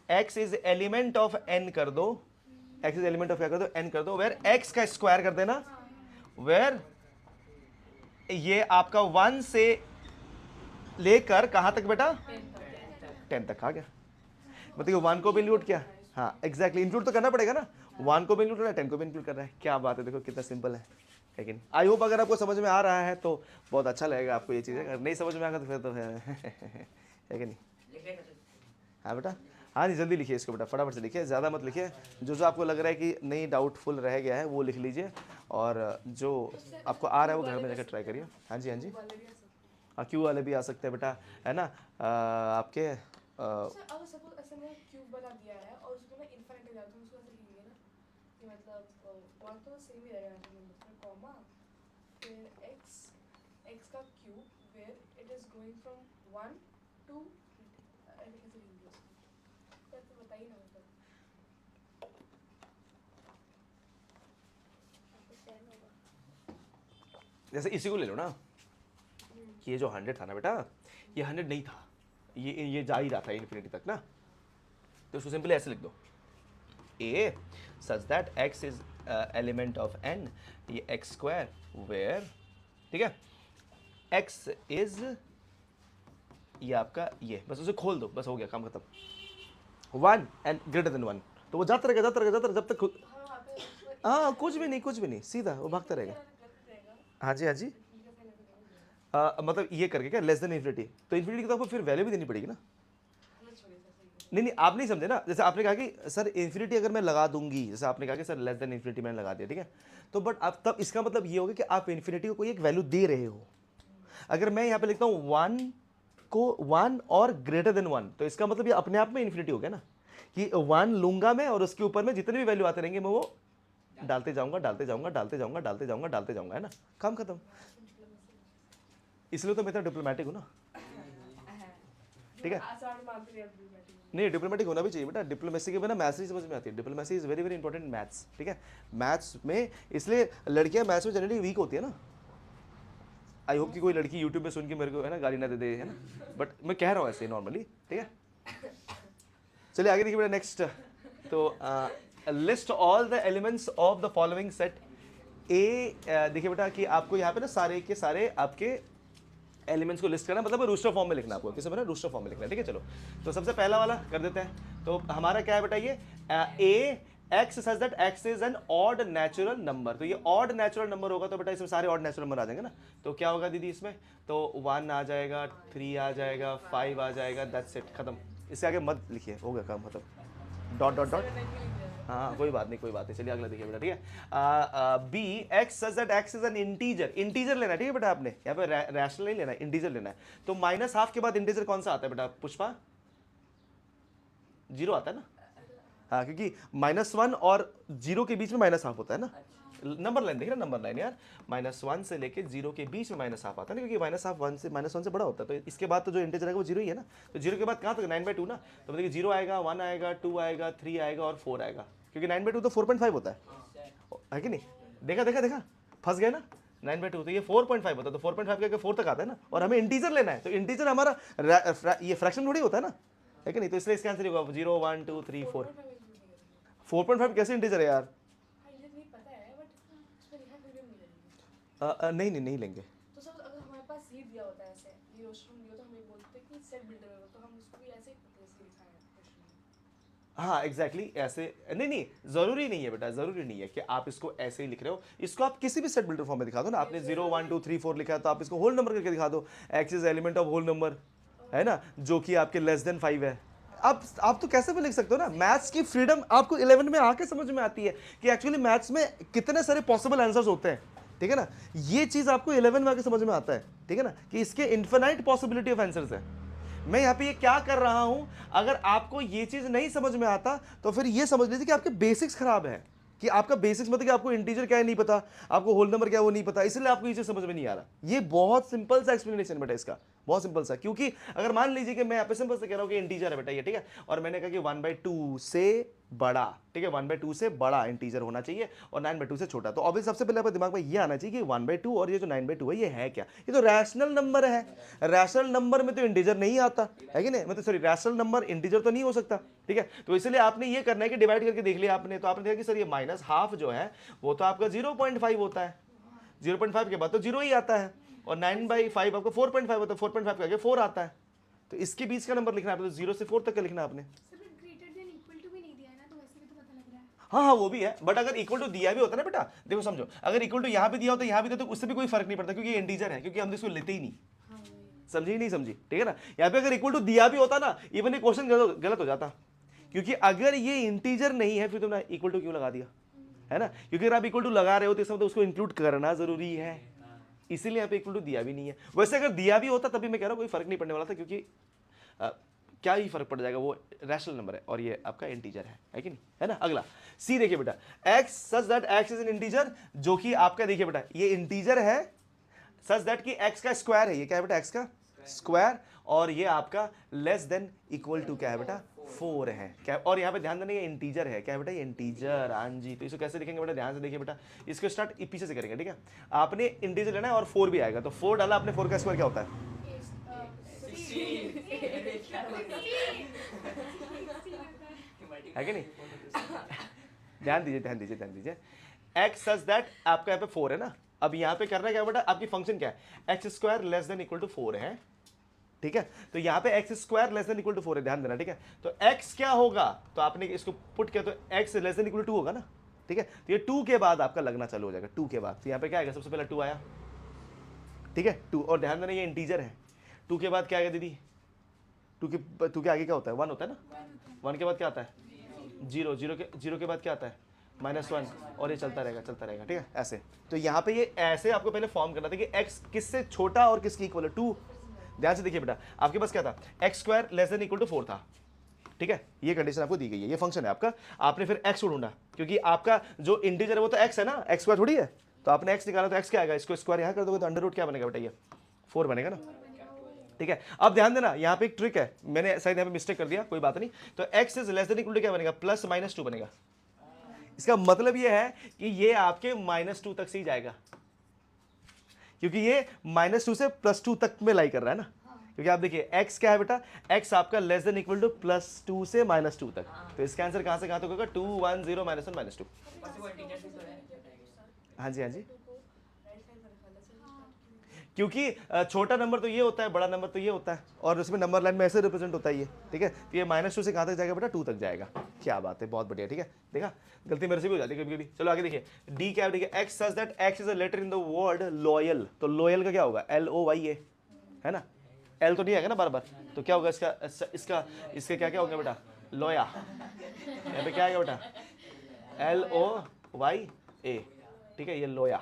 Speaker 1: x is element of n कर दो, x इज एलिमेंट ऑफ क्या कर दो, n कर दो, वेयर x का स्क्वायर कर देना, वेयर ये आपका 1 से लेकर कहां तक बेटा, 10 तक आ गया। मतलब 1 को भी इंक्लूड किया, हाँ एग्जैक्टली, इंक्लूड तो करना पड़ेगा ना, 1 को भी इंक्लूड कर रहा है, 10 को भी इंक्लूड कर रहा है। क्या बात है, देखो कितना सिंपल है। लेकिन आई होप अगर आपको समझ में आ रहा है तो बहुत अच्छा लगेगा आपको ये चीज़ें, अगर नहीं समझ में आएगा तो फिर तो है कि नहीं। हाँ बेटा, हाँ जी जल्दी लिखिए इसको बेटा, फटाफट से लिखिए, ज़्यादा मत लिखिए। जो जो आपको लग रहा है कि नहीं डाउटफुल रह गया है वो लिख लीजिए, और जो आपको आ रहा है वो घर में जाकर ट्राई करिए। हाँ जी हाँ जी, हाँ क्यू वाले भी आ सकते हैं बेटा, है ना। आपके
Speaker 2: सर अगर सपोज ऐसे मैंने क्यूब बना दिया है और उसको मैं इनफाइनाइट ले जाता हूँ, उसको ऐसे लिखेंगे ना कि मतलब वन तो सेम ही रहेगा नंबर, कॉमा फिर x का cube where it is going from 1 to ऐसे कैसे लिखेंगे उसको, तो बताइए ना मतलब।
Speaker 1: जैसे इसी को ले लो ना, कि ये जो 100 था ना बेटा, ये 100 नहीं था, ये जा ही रहा था इन्फिनिटी तक ना, तो उसको सिंपली ऐसे लिख दो, a such that x is element of n, ये x स्क्वायर वेयर, ठीक है, x इज ये आपका ये, बस उसे खोल दो, बस हो गया काम खत्म। 1 एंड ग्रेटर देन 1, तो वो जाता रहेगा जाता रहेगा जाता रहेगा जब तक,
Speaker 2: हाँ वहाँ पे
Speaker 1: हाँ कुछ भी नहीं, सीधा वो भागता रहेगा। हाँ जी हाँ जी, मतलब ये करके क्या, लेस देन इन्फिनिटी, तो इन्फिनिटी की तो आपको फिर वैल्यू भी देनी पड़ेगी ना। नहीं आप नहीं समझे ना, जैसे आपने कहा कि सर इन्फिनिटी अगर मैं लगा दूंगी, जैसे आपने कहा कि सर लेस देन इन्फिनिटी मैंने लगा दिया, ठीक है, तो बट अब तब इसका मतलब ये होगा कि आप इन्फिनिटी को कोई एक वैल्यू दे रहे हो। अगर मैं यहाँ पे लिखता हूँ 1 को 1 और ग्रेटर देन 1, तो इसका मतलब ये अपने आप में इन्फिनिटी हो गया ना, कि 1 लूंगा मैं और उसके ऊपर में जितने भी वैल्यू आते रहेंगे मैं वो डालते जाऊंगा डालते जाऊंगा डालते जाऊंगा डालते जाऊंगा डालते जाऊंगा, है ना, काम खत्म। इसलिए तो मैं इतना डिप्लोमेटिक हूँ ना, ठीक है।
Speaker 2: आसान मानते हैं डिप्लोमेटिक।
Speaker 1: नहीं डिप्लोमेटिक होना भी चाहिए बेटा, डिप्लोमेसी के बिना मैथ्स नहीं समझ में आती है। Diplomacy is very very important maths, ठीक है, मैथ्स में, इसलिए लड़कियां मैथ्स में जनरली वीक होती है ना। आई होप कि कोई लड़की यूट्यूब में सुन के मेरे को है ना गाली ना दे दे, है ना, बट मैं कह रहा हूँ ऐसे नॉर्मली, ठीक है। चलिए आगे देखिए बेटा, नेक्स्ट, तो list all the elements of the following set ए। देखिए बेटा कि आपको यहाँ पे ना सारे के सारे आपके एलिमेंट्स को लिस्ट करना, मतलब रूस्टर फॉर्म में लिखना आपको, किस में रूस्टर फॉर्म में लिखना है, ठीक है। चलो तो सबसे पहला वाला कर देते हैं, तो हमारा क्या है बेटा, ये ए x such that x is an odd natural number, तो ये ऑड नेचुरल नंबर होगा तो बेटा इसमें सारे ऑड नेचुरल नंबर आ जाएंगे ना, तो क्या होगा दीदी इसमें, तो 1 आ जाएगा, 3 आ जाएगा, 5 आ जाएगा, दैट्स इट, खत्म। इससे आगे मत लिखिए, हो गया काम खत्म, डॉट डॉट डॉट, हाँ कोई बात नहीं, चलिए अगला देखिए बेटा, ठीक है। B x such that x is an integer, integer लेना है, ठीक है बेटा, आपने यहाँ पे रैशनल नहीं लेना है, इंटीजर लेना है। तो -½ के बाद इंटीजर कौन सा आता है बेटा पुष्पा, 0 आता है ना, हाँ क्योंकि -1 और 0 के बीच में -½ होता है ना, नंबर लाइन देखिए ना, नंबर लाइन यार, -1 से लेके 0 के बीच में -½ आता है ना, क्योंकि -1 से बड़ा होता है, तो इसके बाद तो जो इंटीजर है वो 0 ही है ना, तो 0 के बाद कहाँ तक 9/2 ना, तो मतलब 0 आएगा, 1 आएगा, 2 आएगा, 3 आएगा और 4 आएगा, क्योंकि 9/2 तो 4.5 होता है कि नहीं, देखा फंस गए ना, 9/2 तो ये 4.5 होता है, तो 4.5 करके 4 तक आता है ना, और हमें इंटीजर लेना है, तो इंटीजर हमारा ये फ्रैक्शन थोड़ी होता है ना, है कि नहीं, तो इसलिए इसका आंसर होगा 0 1 2 3 4। 4.5 कैसे इंटीजर है यार, नहीं लेंगे।
Speaker 2: तो सर अगर हमारे पास सीट दिया होता है ऐसे, ये रोस्टरूम दिया तो हम ये बोलते हैं कि सेट बिल्डर है, तो हम उसको भी ऐसे ही ऐसे लिखा है क्वेश्चन में।
Speaker 1: हाँ एग्जैक्टली ऐसे, नहीं जरूरी नहीं है बेटा, जरूरी नहीं है कि आप इसको ऐसे ही लिख रहे हो, इसको आप किसी भी सेट बिल्डर फॉर्म में दिखा दो ना, आपने 0 1 2 3 4 लिखा है तो आप इसको होल नंबर करके दिखा दो, x is element of whole number, है ना, जो कि आपके लेस देन 5 है। आप तो कैसे भी लिख सकते हो ना, मैथ्स की फ्रीडम आपको 11 में आके समझ में आती है कि एक्चुअली मैथ्स में कितने सारे पॉसिबल आंसर्स होते हैं, ठीक है ना। ये चीज आपको 11 में आके समझ में आता है, ठीक है ना, कि इसके इन्फिनाइट पॉसिबिलिटी ऑफ आंसर्स है। मैं यहाँ पे ये क्या कर रहा हूं, अगर आपको ये चीज नहीं समझ में आता तो फिर ये समझ लीजिए कि आपके बेसिक्स खराब है, कि आपका बेसिक्स मतलब कि आपको इंटीजर क्या है नहीं पता, आपको होल नंबर क्या है वो नहीं पता, इसलिए आपको ये चीज समझ में नहीं आ रहा। ये बहुत सिंपल सा एक्सप्लेनेशन बेटा इसका, बहुत सिंपल सा। क्योंकि अगर मान लीजिए कि मैं यहाँ पे सिंपल से कह रहा हूँ कि इंटीजर है बेटा ये, ठीक है, और मैंने कहा कि 1/2 से बड़ा, ठीक है, 1/2 से बड़ा इंटीजर होना चाहिए और 9/2 से छोटा, तो ऑब्वियस सबसे पहले आपके दिमाग में ये आना चाहिए कि 1/2 और ये जो 9/2 है ये है क्या, ये तो रैशनल नंबर है। रैशनल नंबर में तो इंटीजर नहीं आता है कि नहीं, मतलब सॉरी रैशनल नंबर इंटीजर तो नहीं हो सकता, ठीक है। तो इसलिए आपने ये करना है कि डिवाइड करके देख लिया आपने, तो आपने देखा कि सर ये -12 जो है वो तो आपका 0.5 होता है, 0.5 के बाद तो 0 ही आता है, और 9/5 आपको 4.5 होता है, 4.5 के आगे 4 आता है, तो इसके बीच का नंबर लिखना है आपने, तो 0 से 4 तक का लिखना है आपने।
Speaker 3: Sir greater than equal to भी नहीं दिया है ना, तो वैसे भी तो पता लग रहा है।
Speaker 1: हाँ हाँ वो भी है, बट अगर इक्वल टू दिया भी होता ना बेटा, देखो समझो, अगर इक्वल टू यहाँ भी दिया होता यहाँ भी दिया तो उससे भी कोई फर्क नहीं पड़ता, क्योंकि इंटीजर है, क्योंकि हम इसको लेते ही नहीं। समझी नहीं समझी, ठीक है ना। यहाँ पे अगर इक्वल टू दिया भी होता ना, इवन ये क्वेश्चन गलत हो जाता, क्योंकि अगर ये इंटीजर नहीं है फिर तुमने इक्वल टू क्यों लगा दिया, है ना, क्योंकि अगर आप इक्वल टू लगा रहे हो तो इसका मतलब उसको इंक्लूड करना जरूरी है, इसीलिए यहाँ पे इक्वल टू दिया भी नहीं है। वैसे अगर दिया भी होता तभी मैं कह रहा हूँ कोई फर्क नहीं पड़ने वाला था, क्योंकि क्या ही फर्क पड़ जाएगा, वो रैशनल नंबर है और ये आपका इंटीजर है कि नहीं, है ना। अगला सी देखिए बेटा, x such that x is an integer, जो कि आपका देखिए बेटा ये इंटीजर है सच दैट कि x का स्क्वायर है, ये क्या है बेटा x का स्क्वायर, और ये आपका लेस देन इक्वल टू क्या है बेटा 4 है क्या, और यहाँ पे ध्यान देना ये इंटीजर है, क्या है बेटा ये इंटीजर, हाँ जी। तो इसको कैसे लिखेंगे बेटा, ध्यान से देखिए बेटा, इसको स्टार्ट पीछे से करेंगे, ठीक है। आपने इंटीजर लेना है और 4 भी आएगा, तो 4 डाला आपने, 4 का स्क्वायर क्या होता है, है कि नहीं। ध्यान दीजिए ध्यान दीजिए ध्यान दीजिए, x सच दैट आपका यहाँ पे 4 है ना, अब यहाँ पे करना क्या बेटा, आपकी फंक्शन क्या है, x square less than equal to 4 है, ठीक है। तो यहाँ पे x square less than equal to 4 है, ध्यान देना, ठीक है। तो x क्या होगा, तो आपने इसको पुट किया तो x less than equal to 2 होगा ना, ठीक है। तो ये 2 के बाद आपका लगना चालू हो जाएगा, 2 के बाद, तो यहाँ पे क्या आएगा, सबसे पहले 2 आया, ठीक है 2, और ध्यान देना ये इंटीजर है, 2 के बाद क्या आएगा दीदी, 2 के आगे क्या होता है, 1 होता है ना, 1 के बाद क्या आता है 0, 0 के बाद क्या आता है -1, और ये चलता रहेगा, ठीक है ऐसे। तो यहाँ पे ये ऐसे आपको पहले फॉर्म करना था कि x किससे छोटा और किसकी इक्वल है, 2। ध्यान से देखिए बेटा, आपके पास क्या था, x square less than equal to 4 था, ठीक है, ये कंडीशन आपको दी गई है, ये फंक्शन है आपका। आपने फिर x ढूंढा, क्योंकि आपका जो इंटीजर है वो तो x है ना, x स्क्वायर थोड़ी है, तो आपने x निकाला तो x क्या आएगा, इसको स्क्वायर यहाँ कर दोगे तो अंडर रूट क्या बनेगा बेटा, ये 4 बनेगा ना, ठीक है। अब ध्यान देना यहाँ पे एक ट्रिक है, मैंने शायद यहाँ पे मिस्टेक कर दिया, कोई बात नहीं। तो x is less than equal to क्या बनेगा, +-2 बनेगा। इसका मतलब ये है कि ये आपके -2 तक से ही जाएगा, क्योंकि ये -2 से +2 तक में लाई कर रहा है ना, क्योंकि आप देखिए x क्या है बेटा, x आपका लेस देन इक्वल टू +2 से -2 तक, तो इसका आंसर कहां से कहां तक होगा, 2 1 0 -1 -2। हाँ जी हाँ जी, क्योंकि छोटा नंबर तो ये होता है, बड़ा नंबर तो ये होता है, और उसमें नंबर लाइन में ऐसे रिप्रेजेंट होता है ये, ठीक है। तो ये -2 से कहाँ तक जाएगा बेटा, 2 तक जाएगा। क्या बात है, बहुत बढ़िया, ठीक है। देखा, गलती मेरे से भी हो जाती है कभी कभी। चलो आगे देखिए, डी क्या है, देखिए x such that x is a letter in the word loyal, तो लॉयल का क्या होगा, LOYA, है ना, L तो नहीं आएगा ना बार बार, तो क्या होगा इसका क्या क्या होगा बेटा, लोया, यहाँ पे क्या आएगा बेटा, LOYA, ठीक है, ये लोया।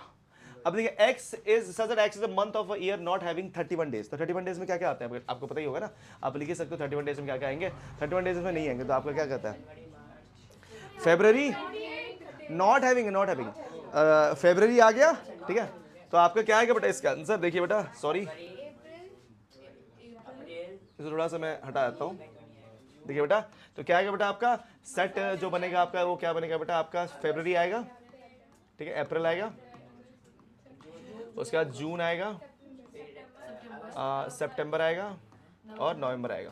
Speaker 1: अब देखिए x is such that x is a month of a year not having 31 days, तो 31 डेज में क्या क्या आते हैं आपको पता ही होगा ना, आप लिख ही सकते हो 31 डेज में क्या क्या आएंगे, 31 डेज में नहीं आएंगे, तो आपका क्या कहता है, फेब्रुअरी नॉट हैविंग, फेब्रुअरी आ गया, ठीक है। तो आपका क्या आएगा बेटा इसका आंसर, देखिए बेटा, सॉरी इसे थोड़ा सा मैं हटा देता हूँ, देखिए बेटा, तो क्या आएगा बेटा आपका सेट जो बनेगा आपका, वो क्या बनेगा बेटा आपका, फेब्रुअरी आएगा, ठीक है, अप्रैल आएगा, उसके बाद जून आएगा, सितंबर आएगा और नवंबर आएगा।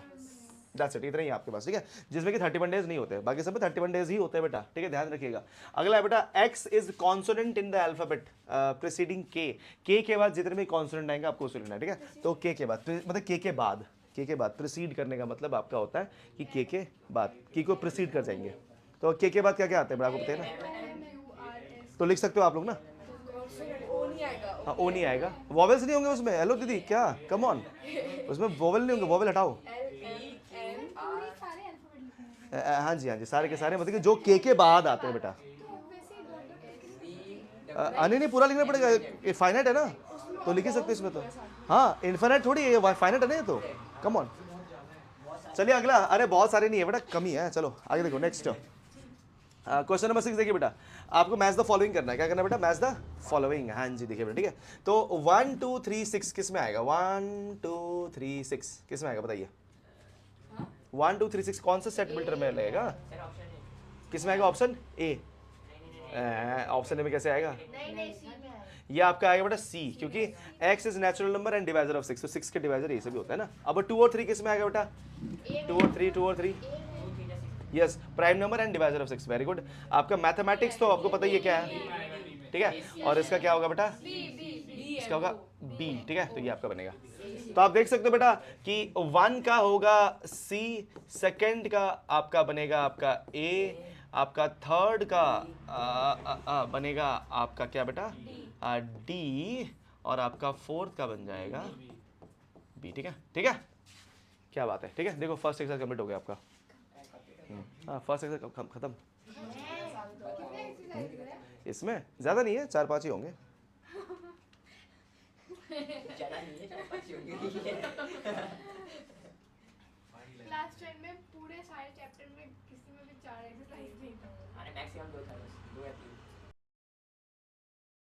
Speaker 1: दैट्स इट, इतना ही आपके पास, ठीक है, जिसमें कि 31 डेज नहीं होते, बाकी सब में 31 डेज ही होते हैं बेटा, ठीक है, ध्यान रखिएगा। अगला है बेटा, x is consonant in the alphabet preceding k के बाद जितने भी कॉन्सोनेंट आएंगे आपको उसे लेना है, ठीक है। तो k के बाद मतलब k के बाद प्रीसीड करने का मतलब आपका होता है कि k के बाद k को प्रीसीड कर जाएंगे, तो k के बाद क्या क्या आता है आपको पता है ना, तो लिख सकते हो आप लोग ना,
Speaker 2: नहीं आएगा।
Speaker 1: हाँ ओ नहीं आएगा, वॉवेल्स नहीं होंगे उसमें। हेलो दीदी क्या, कम ऑन, उसमें वॉवेल नहीं होंगे, वॉवेल हटाओ।
Speaker 3: पूरे सारे अल्फाबेट लिखे हैं
Speaker 1: हाँ जी सारे के सारे, मतलब कि जो के बाद आते हैं बेटा।
Speaker 3: तो वैसे ही डॉट डॉट
Speaker 1: नहीं नहीं पूरा लिखना पड़ेगा, ये फाइनाइट है ना तो लिख ही सकते इसमें तो। हाँ इन्फिनिट थोड़ी है, ये फाइनाइट है ना ये तो, कम ऑन। चलिए अगला, अरे बहुत सारे नहीं है बेटा, कम ही है। चलो आगे देखो नेक्स्ट क्वेश्चन नंबर 6 देखिए बेटा, आपको मैच द फॉलोइंग करना है। क्या करना है बेटा, मैच द फॉलोइंग। हाँ जी देखिए बेटा, ठीक है। तो 1 2 3 6 किस में आएगा, 1 2 3 6 किस में आएगा बताइए। 1 2 3 6 कौन सा सेट बिल्डर में लगेगा, किस में आएगा, ऑप्शन ए। ऑप्शन ए में कैसे आएगा,
Speaker 3: नहीं सी में है
Speaker 1: ये आपका आएगा बेटा सी, क्योंकि x is natural number and divisor of 6, तो 6 के डिवाइजर ये से भी होता है ना। अब 2 और 3 किस में आएगा बेटा, 2 और 3 yes, prime number and divisor of 6, very good. आपका मैथमेटिक्स तो आपको पता ही है क्या है, ठीक है। और इसका क्या होगा बेटा, इसका होगा बी, ठीक है। तो ये आपका बनेगा। तो आप देख सकते हो बेटा कि 1 का होगा सी, सेकंड का आपका बनेगा आपका ए, आपका थर्ड का बनेगा आपका क्या बेटा, डी, और आपका फोर्थ का बन जाएगा बी, ठीक है। ठीक है, क्या बात है, ठीक है। देखो फर्स्ट एक्सरसाइज कंप्लीट हो गया आपका। हाँ फर्स्ट एक्सरसाइज खत्म। इसमें ज़्यादा नहीं है, 4-5 ही होंगे।